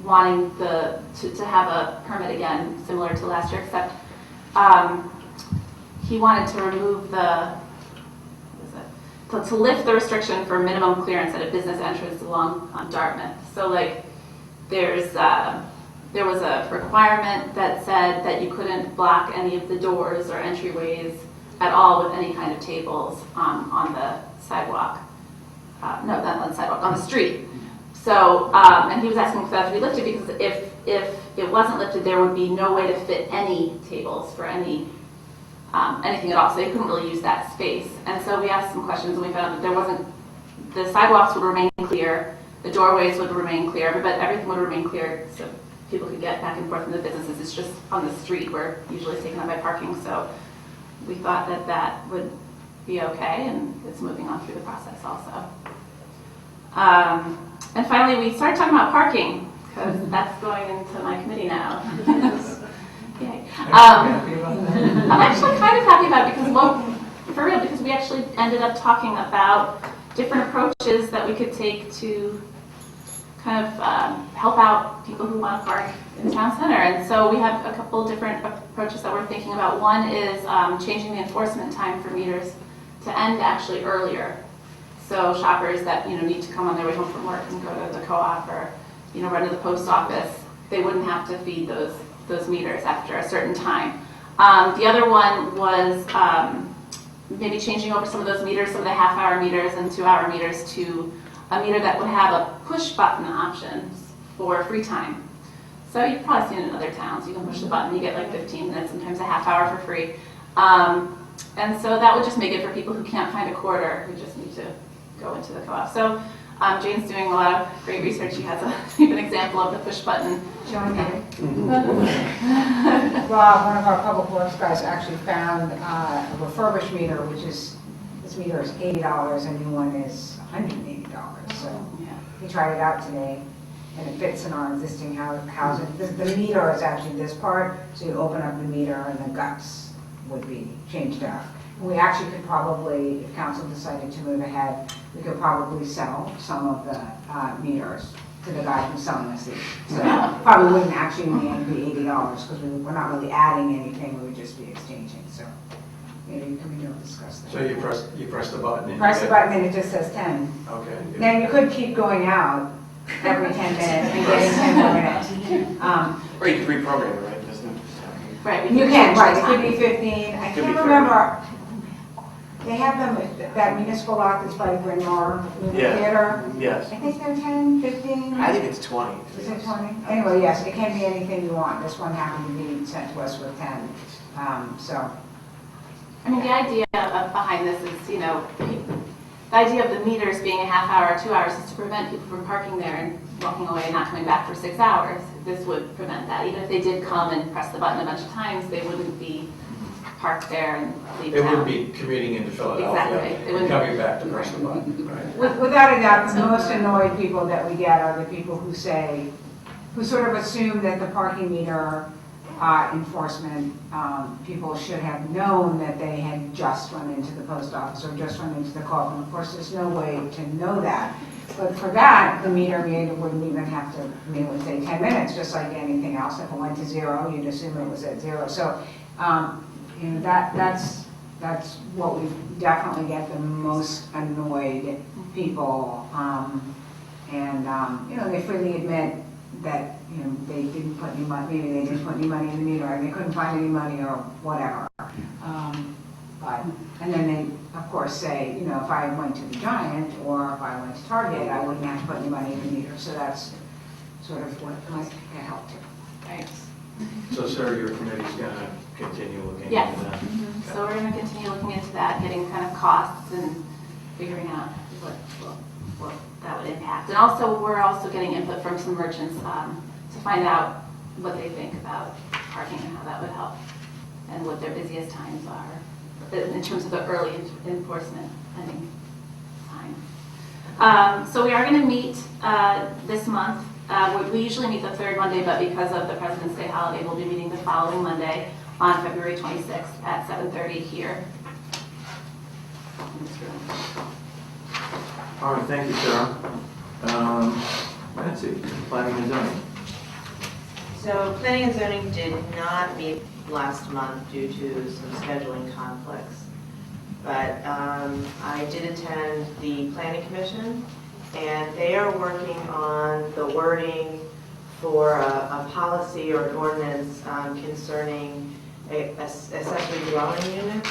wanting to have a permit again, similar to last year, except he wanted to remove to lift the restriction for minimum clearance at a business entrance along Dartmouth. So like there was a requirement that said that you couldn't block any of the doors or entryways at all with any kind of tables on the sidewalk. No, not on the sidewalk, on the street. So, and he was asking for that to be lifted because if it wasn't lifted, there would be no way to fit any tables for anything at all. So they couldn't really use that space. And so we asked some questions, and we found that the sidewalks would remain clear, the doorways would remain clear, but everything would remain clear so people could get back and forth from the businesses. It's just on the street where usually it's taken up by parking. So we thought that would be okay, and it's moving on through the process also. And finally, we started talking about parking, because that's going into my committee now. Yay. I'm actually kind of happy about it because we actually ended up talking about different approaches that we could take to kind of help out people who want to park in the town center. And so we have a couple different approaches that we're thinking about. One is changing the enforcement time for meters to end actually earlier. So shoppers that need to come on their way home from work and go to the co-op or run to the post office, they wouldn't have to feed those meters after a certain time. The other one was maybe changing over some of those meters, some of the half-hour meters and 2-hour meters, to a meter that would have a push-button option for free time. So you've probably seen it in other towns. You can push the button, you get like 15 minutes, sometimes a half hour for free. And so that would just make it for people who can't find a quarter, who just need to go into the co-op. So Jane's doing a lot of great research. She has an example of the push-button. John did. Well, one of our public works guys actually found a refurbished meter, this meter is $80, and the new one is $180. So he tried it out today, and it fits in our existing housing. The meter is actually this part, so you open up the meter and the guts would be changed out. And we actually could probably, if council decided to move ahead, we could probably sell some of the meters to the guy who's selling us these. So probably wouldn't actually in the end be $80 because we're not really adding anything, we would just be exchanging. So maybe we can discuss that. So you press the button. And Press the button and it just says 10. Okay. Then you could keep going out every 10 minutes and getting 10 more minutes. Or you could reprogram it, right? Doesn't it? Right. You can, right, it could be 15. I can't remember. They have that municipal lock that's by Bryn Mawr Theater. Yes. I think they're 10, 15. I think it's 20. Is it 20? Anyway, yes, it can be anything you want. This one happened to be sent to us with 10. So. I mean, the idea behind this is, the idea of the meters being a half hour or 2 hours is to prevent people from parking there and walking away and not coming back for 6 hours. This would prevent that. Even if they did come and press the button a bunch of times, they wouldn't be park there and leave It town. would be commuting into Philadelphia Exactly. It and wouldn't- coming back to Bristol. Right. Without a doubt, the most annoyed people that we get are the people who say, who sort of assume that the parking meter enforcement people should have known that they had just run into the post office or just run into the co-op. And of course, there's no way to know that. But for that, the meter reader wouldn't even have to, I mean, it would say 10 minutes, just like anything else. If it went to zero, you'd assume it was at zero. So, you know, that's what we definitely get the most annoyed people. You know, they freely admit that, you know, they didn't put any money, maybe they didn't put any money in the meter, or they couldn't find any money, or whatever. And then they, of course, say, you know, if I went to the Giant, or if I went to Target, I wouldn't have to put any money in the meter. So that's sort of what might get helped to. Right. So, sir, your committee's going to continue looking Yes. into that? So we're going to continue looking into that, getting kind of costs and figuring out what that would impact. And also, we're also getting input from some merchants to find out what they think about parking and how that would help, and what their busiest times are in terms of the early enforcement ending time. So we are going to meet this month. We usually meet the third Monday, but because of the President's Day holiday, we'll be meeting the following Monday on February 26th at 7:30 here in this room. All right, thank you, Sarah. Nancy, planning and zoning. So planning and zoning did not meet last month due to some scheduling conflicts. But I did attend the planning commission, and they are working on the wording for a policy or an ordinance concerning accessory dwelling units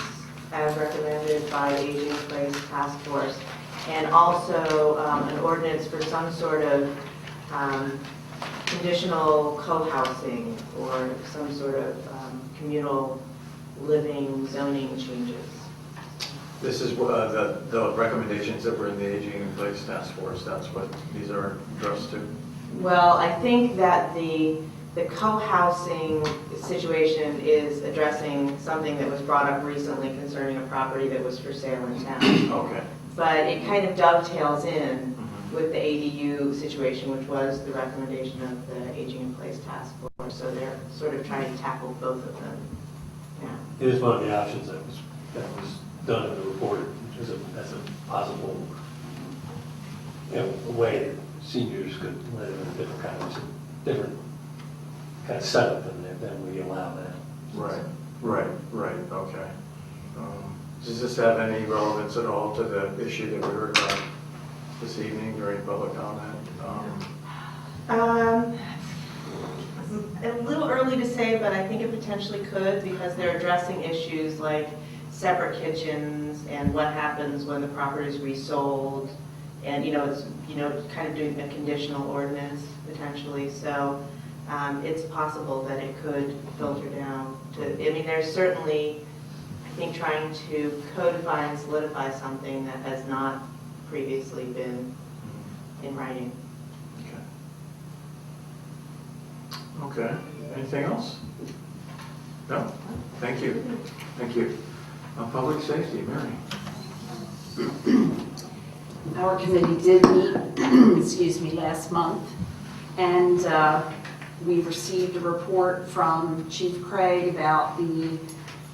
as recommended by Aging in Place Task Force, and also an ordinance for some sort of conditional co-housing or some sort of communal living zoning changes. This is the recommendations that were in the Aging in Place Task Force. That's what these are addressed to. Well, I think that the co-housing situation is addressing something that was brought up recently concerning a property that was for sale in town. Okay. But it kind of dovetails in with the ADU situation, which was the recommendation of the Aging in Place Task Force. So they're sort of trying to tackle both of them. Yeah. It is one of the options that was done in the report as a possible, you know, a way that seniors could live in a different kind of setup than we allow that. Right, okay. Does this have any relevance at all to the issue that we heard about this evening during public comment? A little early to say, but I think it potentially could, because they're addressing issues like separate kitchens and what happens when the property is resold, and it's kind of doing a conditional ordinance potentially. So it's possible that it could filter down to. I mean, there's certainly, I think, trying to codify and solidify something that has not previously been in writing. Okay. Anything else? No? Thank you. Thank you. Public safety, Mary. Our committee did meet, last month, and we received a report from Chief Craig about the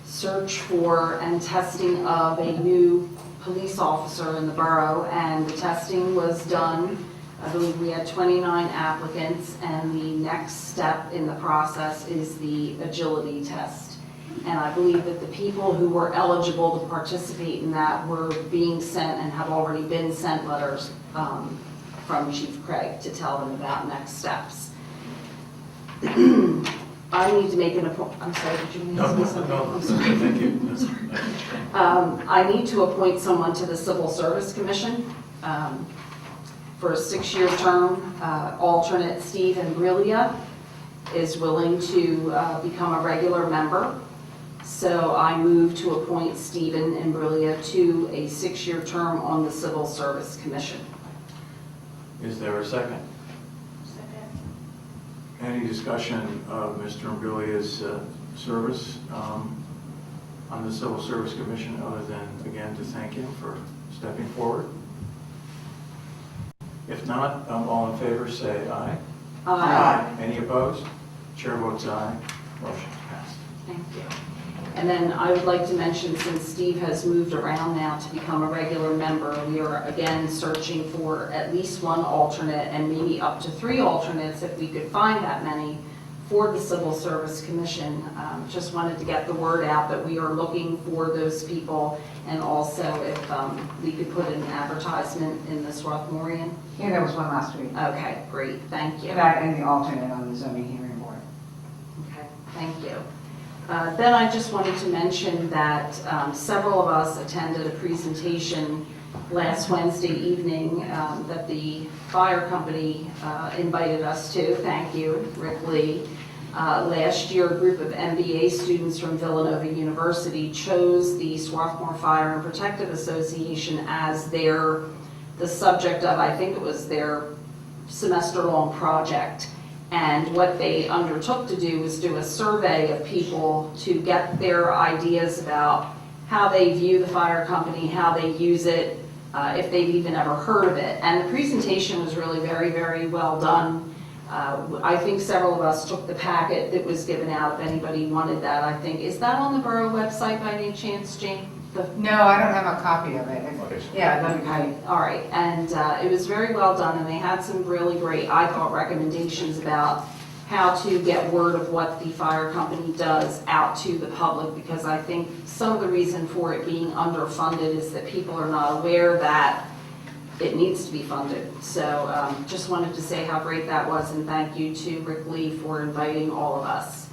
search for and testing of a new police officer in the borough, and the testing was done. I believe we had 29 applicants, and the next step in the process is the agility test. And I believe that the people who were eligible to participate in that were being sent and have already been sent letters from Chief Craig to tell them about next steps. I need to make an appointment. I'm sorry, did you ask me something? No, thank you. I'm sorry. I need to appoint someone to the Civil Service Commission for a 6-year term. Alternate Steve Imbruglia is willing to become a regular member. So I move to appoint Stephen Imbruglia to a 6-year term on the Civil Service Commission. Is there a second? Second. Any discussion of Mr. Imbriglia's service? on the Civil Service Commission other than, again, to thank him for stepping forward? If not, all in favor say aye. Aye. Any opposed? Chair votes aye. Motion passed. Thank you. And then I would like to mention, since Steve has moved around now to become a regular member, we are again searching for at least one alternate and maybe up to 3 alternates if we could find that many for the Civil Service Commission. Just wanted to get the word out that we are looking for those people, and also if we could put an advertisement in the Swarthmorian. Yeah, there was one last week. Okay, great, thank you. That and the alternate on the zoning hearing board. Okay, thank you. Then I just wanted to mention that several of us attended a presentation last Wednesday evening that the fire company invited us to. Thank you, Rick Lee. Last year, a group of MBA students from Villanova University chose the Swarthmore Fire and Protective Association as the subject of, I think it was their semester-long project. And what they undertook to do was do a survey of people to get their ideas about how they view the fire company, how they use it, if they've even ever heard of it. And the presentation was really very, very well done. I think several of us took the packet that was given out if anybody wanted that. I think, is that on the borough website by any chance, Jane? No, I don't have a copy of it. Yeah, that'd be great. All right, and it was very well done, and they had some really great, I thought, recommendations about how to get word of what the fire company does out to the public, because I think some of the reason for it being underfunded is that people are not aware that it needs to be funded. So just wanted to say how great that was, and thank you to Rick Lee for inviting all of us.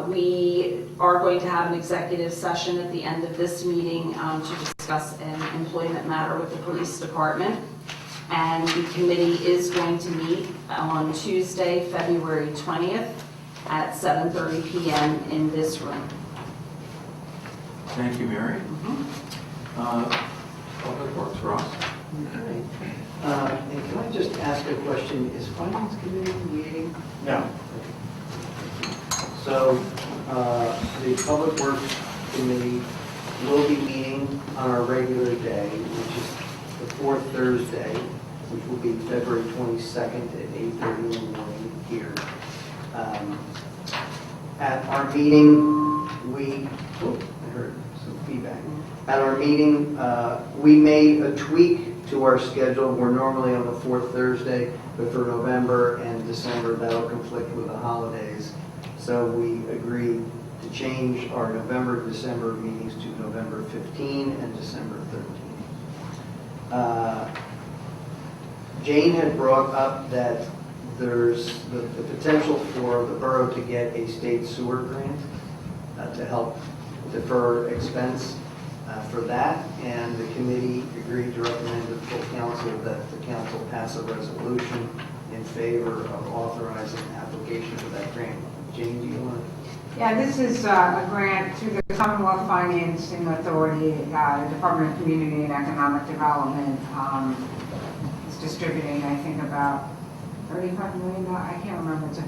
We are going to have an executive session at the end of this meeting to discuss an employment matter with the police department. And the committee is going to meet on Tuesday, February 20th at 7:30 p.m. in this room. Thank you, Mary. Public Works, Ross. Okay. And can I just ask a question? Is Finance Committee meeting? No. So the Public Works Committee will be meeting on our regular day, which is the 4th Thursday, which will be February 22nd at 8:30 in the morning here. At our meeting, I heard some feedback. At our meeting, we made a tweak to our schedule. We're normally on the 4th Thursday, but for November and December, that'll conflict with the holidays. So we agreed to change our November, December meetings to November 15 and December 13. Jane had brought up that there's the potential for the borough to get a state sewer grant to help defer expense for that, and the committee agreed to recommend to the full council that the council pass a resolution in favor of authorizing application for that grant. Jane, do you want to? Yeah, this is a grant through the Commonwealth Financing Authority, the Department of Community and Economic Development. It's distributing, I think, about $35 million. I can't remember. It's a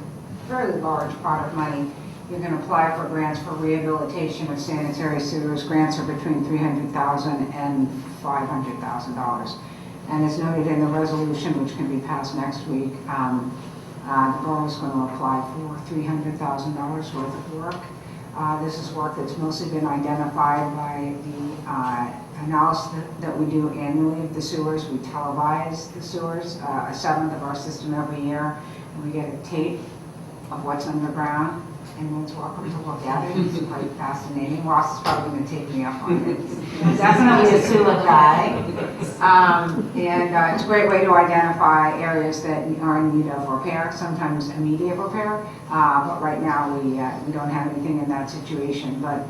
fairly large pot of money. You can apply for grants for rehabilitation of sanitary sewers. Grants are between $300,000 and $500,000. And as noted in the resolution, which can be passed next week, the borough is going to apply for $300,000 worth of work. This is work that's mostly been identified by the analysis that we do annually of the sewers. We televise the sewers, a seventh of our system every year, and we get a tape of what's underground. Anyone's welcome to look at it. It's quite fascinating. Ross is probably going to take me up on it. He's definitely a sewer guy. And it's a great way to identify areas that are in need of repair, sometimes immediate repair. But right now we don't have anything in that situation. But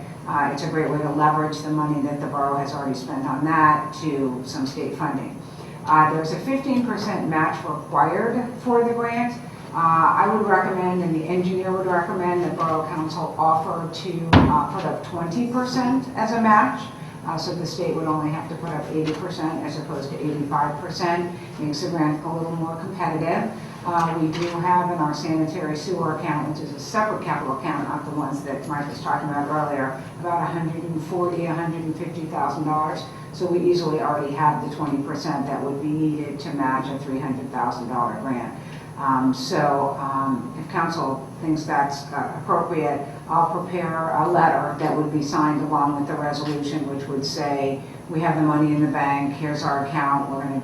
it's a great way to leverage the money that the borough has already spent on that to some state funding. There's a 15% match required for the grant. I would recommend, and the engineer would recommend, that Borough Council offer to put up 20% as a match. So the state would only have to put up 80% as opposed to 85%. Makes the grant a little more competitive. We do have in our sanitary sewer account, which is a separate capital account, not the ones that Mike was talking about earlier, about $150,000. So we easily already have the 20% that would be needed to match a $300,000 grant. If council thinks that's appropriate, I'll prepare a letter that would be signed along with the resolution, which would say, we have the money in the bank, here's our account, we're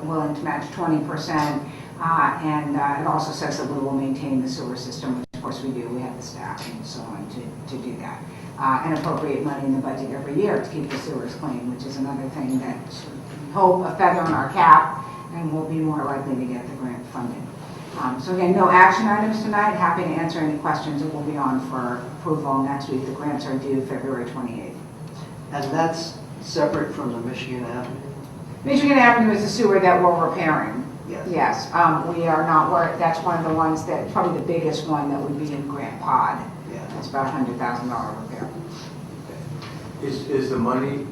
willing to match 20%, and it also says that we will maintain the sewer system, which of course we do, we have the staff and so on to do that. And appropriate money in the budget every year to keep the sewers clean, which is another thing that we hope a feather in our cap, and we'll be more likely to get the grant funding. So again, no action items tonight. Happy to answer any questions. It will be on for approval next week. The grants are due February 28th. And that's separate from the Michigan Avenue? Michigan Avenue is the sewer that we're repairing. Yes. Yes. We are not worried. That's one of the ones that, probably the biggest one that would be in Grant Pod. Yeah. That's about $100,000 repair. Is the money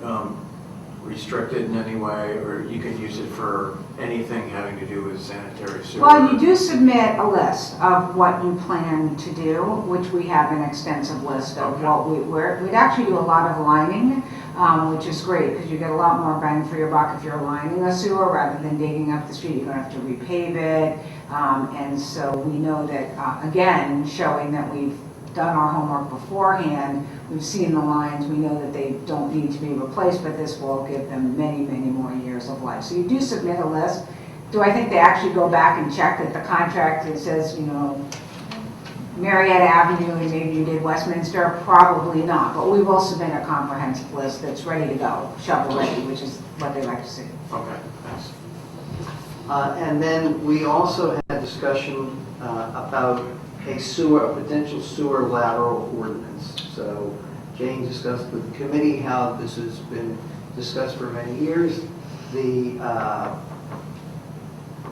restricted in any way, or you can use it for anything having to do with sanitary sewer? Well, you do submit a list of what you plan to do, which we have an extensive list of what we'd actually do a lot of lining, which is great because you get a lot more bang for your buck if you're lining a sewer rather than digging up the street. You're going to have to repave it. And so we know that, again, showing that we've done our homework beforehand, we've seen the lines, we know that they don't need to be replaced, but this will give them many, many more years of life. So you do submit a list. Do I think they actually go back and check that the contract that says, you know, Marietta Avenue and maybe you did Westminster? Probably not, but we will submit a comprehensive list that's ready to go, shovel ready, which is what they like to see. Okay, thanks. And then we also had discussion about a potential sewer lateral ordinance. So Jane discussed with the committee how this has been discussed for many years.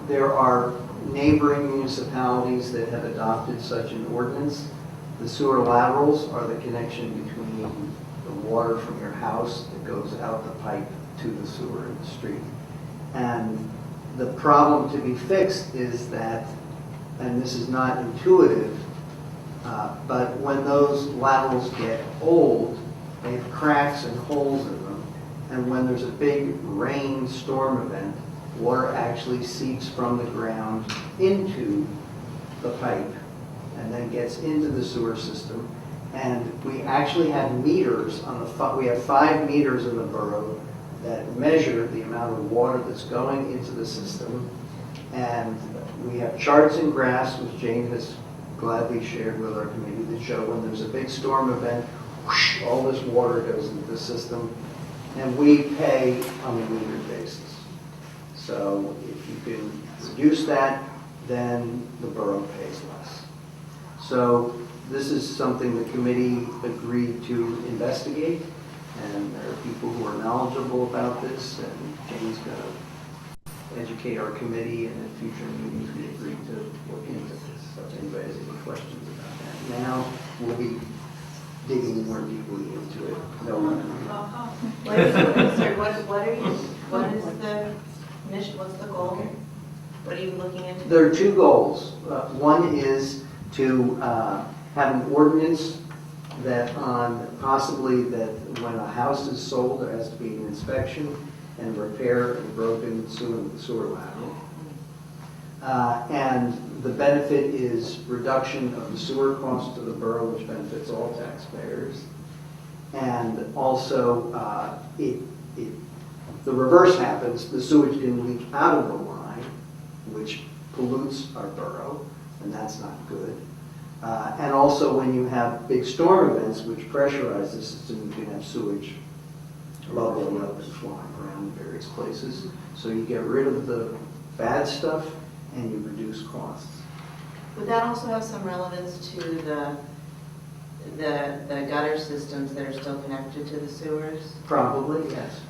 There are neighboring municipalities that have adopted such an ordinance. The sewer laterals are the connection between the water from your house that goes out the pipe to the sewer in the street. And the problem to be fixed is that, and this is not intuitive, but when those laterals get old, they have cracks and holes in them. And when there's a big rain storm event, water actually seeps from the ground into the pipe and then gets into the sewer system. And we actually have meters on we have 5 meters in the borough that measure the amount of water that's going into the system. And we have charts and graphs, which Jane has gladly shared with our committee, that show when there's a big storm event, whoosh, all this water goes into the system, and we pay on a meter basis. So if you can reduce that, then the borough pays less. So this is something the committee agreed to investigate, and there are people who are knowledgeable about this, and Jane's going to educate our committee, and in future meetings we agreed to look into this. So if anybody has any questions about that, now we'll be digging more deeply into it. No one. Sorry, what is the mission, what's the goal? What are you looking into? There are 2 goals. One is to have an ordinance that possibly that when a house is sold, there has to be an inspection and repair a broken sewer lateral. And the benefit is reduction of the sewer costs to the borough, which benefits all taxpayers. And also, the reverse happens, the sewage can leak out of the line, which pollutes our borough, and that's not good. And also, when you have big storm events, which pressurize the system, you can have sewage bubbling up and flying around in various places. So you get rid of the bad stuff and you reduce costs. Would that also have some relevance to the gutter systems that are still connected to the sewers? Probably, yes.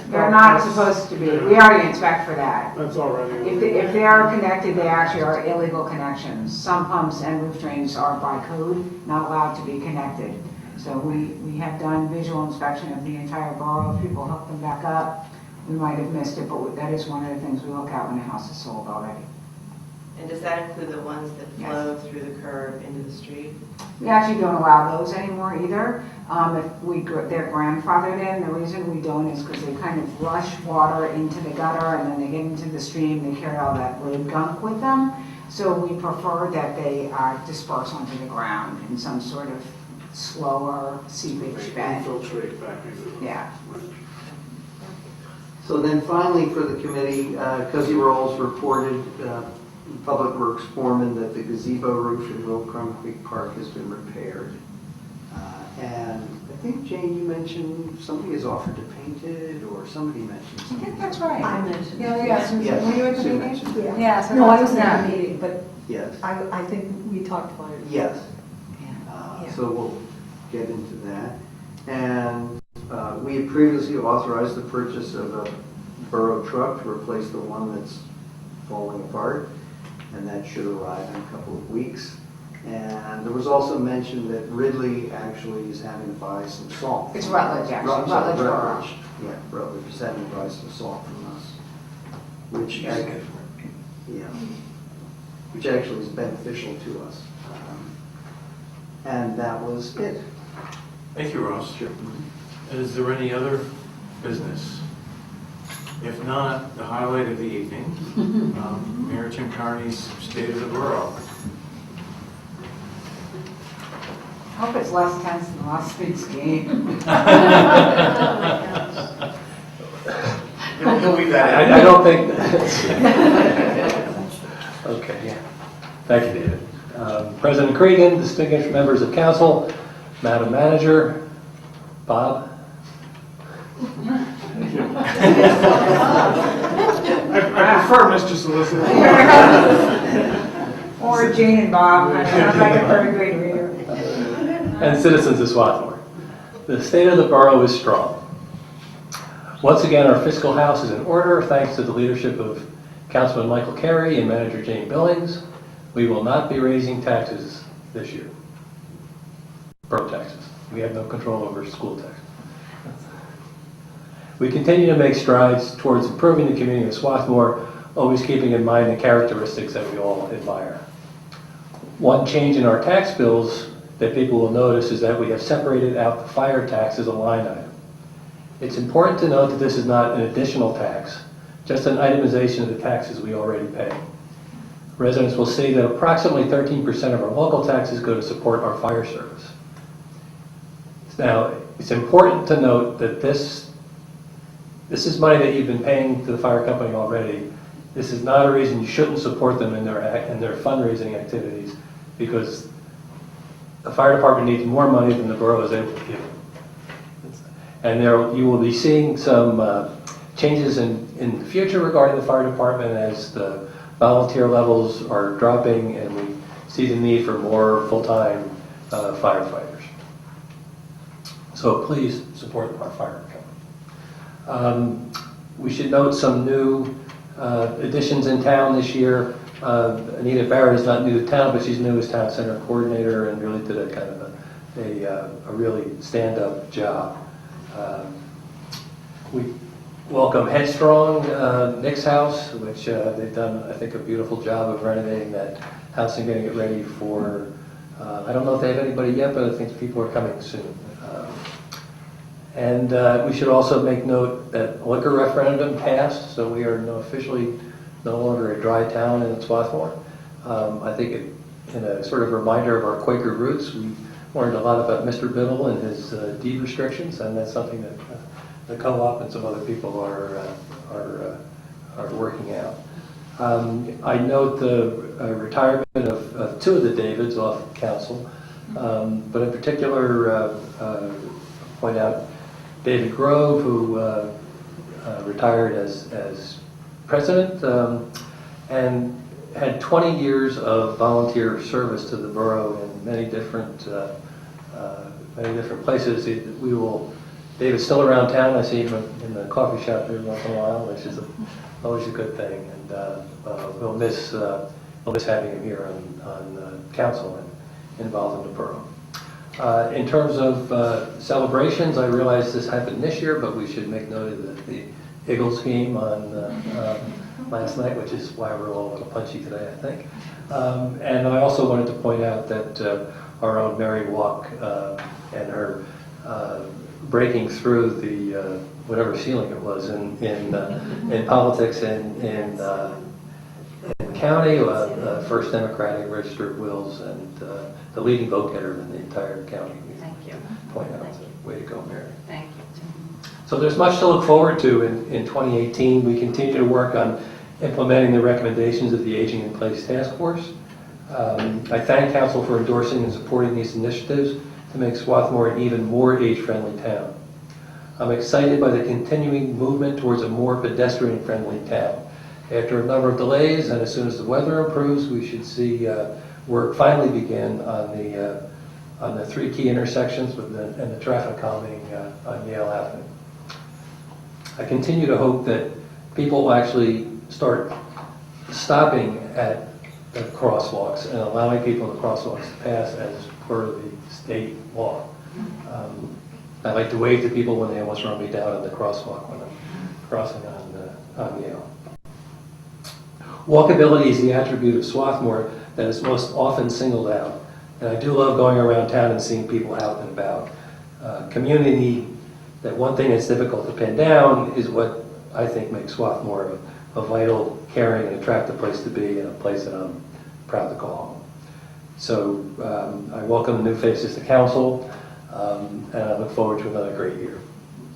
They're not supposed to be. We already inspect for that. That's already. If they are connected, they actually are illegal connections. Some pumps and roof drains are by code not allowed to be connected. So we have done visual inspection of the entire borough. If people hook them back up, we might have missed it, but that is one of the things we look at when a house is sold already. And does that include the ones that flow through the curb into the street? We actually don't allow those anymore either. They're grandfathered in. The reason we don't is because they kind of rush water into the gutter and then they get into the stream, they carry all that road gunk with them. So we prefer that they disperse onto the ground in some sort of slower seepage bed. Infiltrate back into the. Yeah. So then finally for the committee, Cozy Rolls reported, Public Works foreman, that the gazebo roof in Wilcrum Creek Park has been repaired. And I think, Jane, you mentioned somebody has offered to paint it, or somebody mentioned I something. think that's right. I mentioned. Yes. Yes. Were you at the Sue meeting? mentioned it. Yes. No, I was Yeah. at the meeting, but Yes. I think we talked about it. Yes. Yeah. So we'll get into that. And we had previously authorized the purchase of a borough truck to replace the one that's falling apart, and that should arrive in a couple of weeks. And there was also mention that Ridley actually is having to buy some salt. It's Rutledge, actually. Rutledge Borough. Yeah, Rutledge is having to buy some salt from us, which which actually is beneficial to us. And that was it. Thank you, Ross. Sure. Is there any other business? If not, the highlight of the evening, Mayor Tim Carney's State of the Borough. I hope it's less tense than last week's game. You'll leave that in. I don't think that's... Okay, yeah. Thank you, David. President Cregan, distinguished members of council, Madam Manager, Bob. I prefer Mr. Solicitor. Or Jane and Bob. I'm like a third grade reader. And citizens of Swarthmore. The state of the borough is strong. Once again, our fiscal house is in order thanks to the leadership of Councilman Michael Carey and Manager Jane Billings. We will not be raising taxes this year. Borough taxes. We have no control over school taxes. We continue to make strides towards improving the community of Swarthmore, always keeping in mind the characteristics that we all admire. One change in our tax bills that people will notice is that we have separated out the fire tax as a line item. It's important to note that this is not an additional tax, just an itemization of the taxes we already pay. Residents will see that approximately 13% of our local taxes go to support our fire service. Now, it's important to note that this is money that you've been paying to the fire company already. This is not a reason you shouldn't support them in their fundraising activities, because the fire department needs more money than the borough is able to give. And you will be seeing some changes in the future regarding the fire department as the volunteer levels are dropping and we see the need for more full-time firefighters. So please support our fire company. We should note some new additions in town this year. Anita Barrett is not new to town, but she's new as town center coordinator and really did a kind of a really stand-up job. We welcome Headstrong, Nick's house, which they've done, I think, a beautiful job of renovating that house and getting it ready for, I don't know if they have anybody yet, but I think people are coming soon. And we should also make note that liquor referendum passed, so we are officially no longer a dry town in Swarthmore. I think in a sort of reminder of our Quaker roots, we learned a lot about Mr. Biddle and his deed restrictions, and that's something that the co-op and some other people are working out. I note the retirement of two of the Davids off council, but in particular point out David Grove, who retired as president and had 20 years of volunteer service to the borough in many different places. David's still around town. I see him in the coffee shop every once in a while, which is always a good thing. And we'll miss having him here on council and involved in the borough. In terms of celebrations, I realize this happened this year, but we should make note of the Eagles game on last night, which is why we're all a little punchy today, I think. And I also wanted to point out that our own Mary Walk and her breaking through the whatever ceiling it was in politics in the county, first Democratic registered wills, and the leading vote getter in the entire county. Thank you. Point out, way to go, Mary. Thank you. So there's much to look forward to in 2018. We continue to work on implementing the recommendations of the Aging in Place Task Force. I thank Council for endorsing and supporting these initiatives to make Swarthmore an even more age-friendly town. I'm excited by the continuing movement towards a more pedestrian-friendly town. After a number of delays, and as soon as the weather improves, we should see work finally begin on the 3 key intersections and the traffic calming on Yale Avenue. I continue to hope that people will actually start stopping at the crosswalks and allowing people in the crosswalks to pass as per the state law. I like to wave to people when they almost run me down in the crosswalk when I'm crossing on Yale. Walkability is the attribute of Swarthmore that is most often singled out. And I do love going around town and seeing people out and about. Community, that one thing that's difficult to pin down is what I think makes Swarthmore a vital, caring, and attractive place to be, and a place that I'm proud to call home. So I welcome the new faces to council, and I look forward to another great year.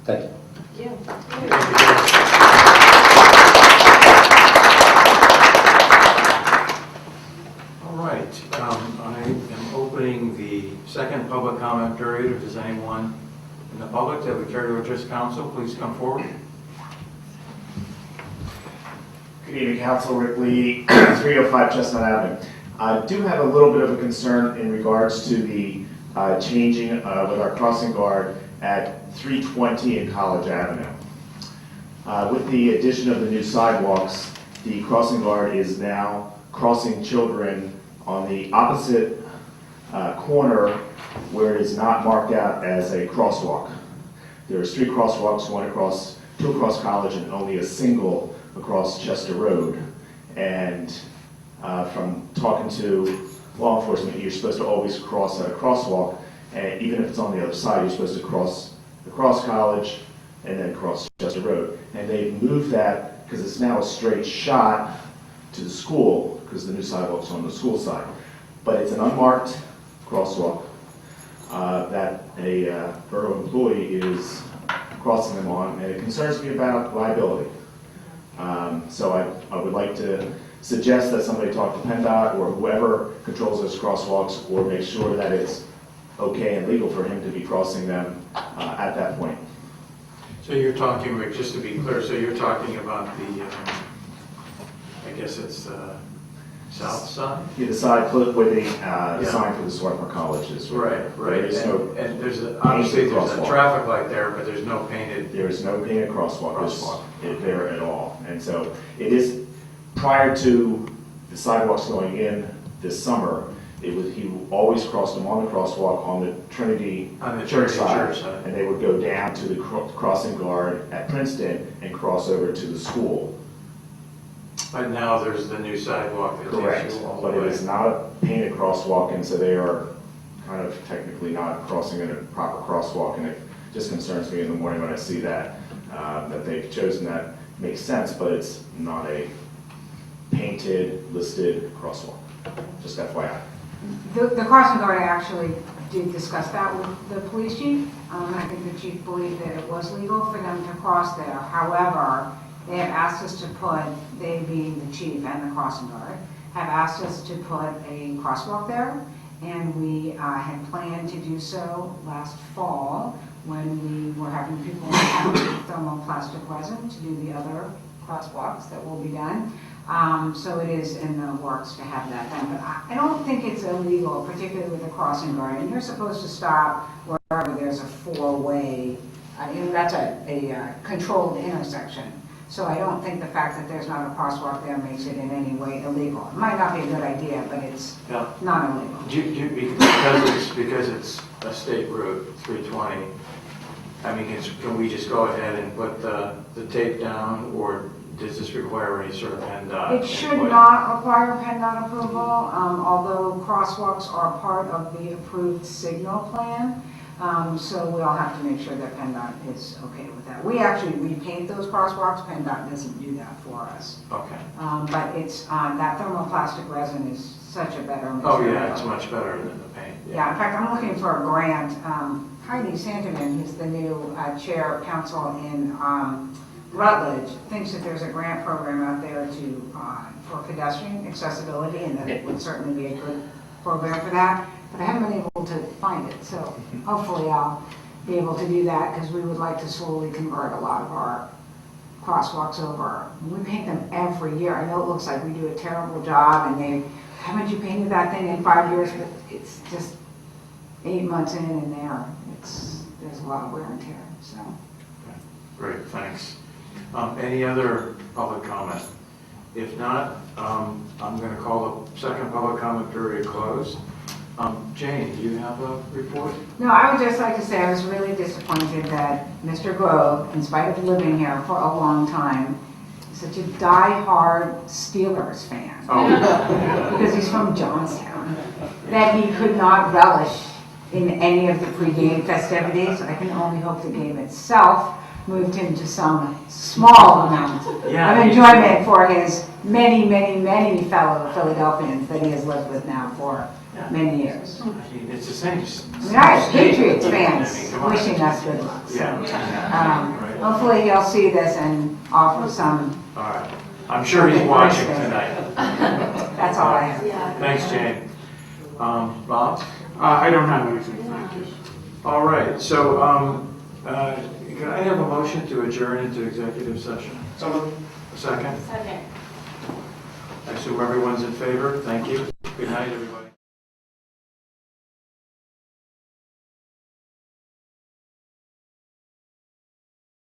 Thank you. All right, I am opening the second public comment period. If there's anyone in the public that would care to address council, please come forward. Good evening, Council. Rick Lee, 305 Chestnut Avenue. I do have a little bit of a concern in regards to the changing with our crossing guard at 320 in College Avenue. With the addition of the new sidewalks, the crossing guard is now crossing children on the opposite corner where it is not marked out as a crosswalk. There's 3 crosswalks, two across College and only a single across Chester Road. And from talking to law enforcement, you're supposed to always cross at a crosswalk, and even if it's on the other side, you're supposed to cross across College and then cross Chester Road. And they've moved that because it's now a straight shot to the school because the new sidewalk's on the school side. But it's an unmarked crosswalk that a borough employee is crossing them on, and it concerns me about liability. So I would like to suggest that somebody talk to PennDOT or whoever controls those crosswalks, or make sure that it's okay and legal for him to be crossing them at that point. So you're talking, Rick, just to be clear, so you're talking about the, I guess it's south side? Yeah, the side where the sign for the Swarthmore College is. Right. There is no and there's obviously there's a traffic light there, but there's no painted. There is no painted crosswalk there at all. And so it is, prior to the sidewalks going in this summer, he always crossed them on the crosswalk on the Trinity Church side, and they would go down to the crossing guard at Princeton and cross over to the school. But now there's the new sidewalk that Correct, takes you all the but way. it is not a painted crosswalk, and so they are kind of technically not crossing in a proper crosswalk, and it just concerns me in the morning when I see that, that they've chosen that. Makes sense, but it's not a painted, listed crosswalk. Just FYI. The crossing guard actually did discuss that with the police chief. I think the chief believed that it was legal for them to cross there. However, they have asked us to put, they being the chief and the crossing guard, have asked us to put a crosswalk there. And we had planned to do so last fall when we were having people have thermoplastic resin to do the other crosswalks that will be done. So it is in the works to have that done. But I don't think it's illegal, particularly with the crossing guard. And you're supposed to stop wherever there's a 4-way, that's a controlled intersection. So I don't think the fact that there's not a crosswalk there makes it in any way illegal. It might not be a good idea, but it's not illegal. Because it's a state route, 320, I mean, can we just go ahead and put the tape down, or does this require any sort of PennDOT? It should input? not require PennDOT approval, although crosswalks are part of the approved signal plan. So we'll have to make sure that PennDOT is okay with that. We actually repaint those crosswalks. PennDOT doesn't do that for us. Okay. But it's, that thermoplastic resin is such a better material. Oh, yeah, it's much better than the paint. Yeah, in fact, I'm looking for a grant. Heidi Santaman, who's the new chair of council in Rutledge, thinks that there's a grant program out there for pedestrian accessibility, and that it would certainly be a good program for that. But I haven't been able to find it, so hopefully I'll be able to do that, because we would like to slowly convert a lot of our crosswalks over. We paint them every year. I know it looks like we do a terrible job, and they, haven't you painted that thing in 5 years? But it's just 8 months in and there's a lot of wear and tear, so. Great, thanks. Any other public comment? If not, I'm going to call the second public comment period closed. Jane, do you have a report? No, I would just like to say I was really disappointed that Mr. Grove, in spite of living here for a long time, is such a die-hard Steelers fan. Oh, yeah. Because he's from Johnstown. That he could not relish in any of the pregame festivities. I can only hope the game itself moved him to some small amount of enjoyment for his many, many, many fellow Philadelphians that he has lived with now for many years. I mean, it's the same. I mean, I have Patriots fans wishing us good luck. So, hopefully he'll see this and offer some. All right. I'm sure he's watching tonight. That's all I have. Thanks, Jane. Bob? I don't have anything, thank you. All right, so can I have a motion to adjourn into executive session? Someone? A second? Second. I assume everyone's in favor. Thank you. Good night, everybody.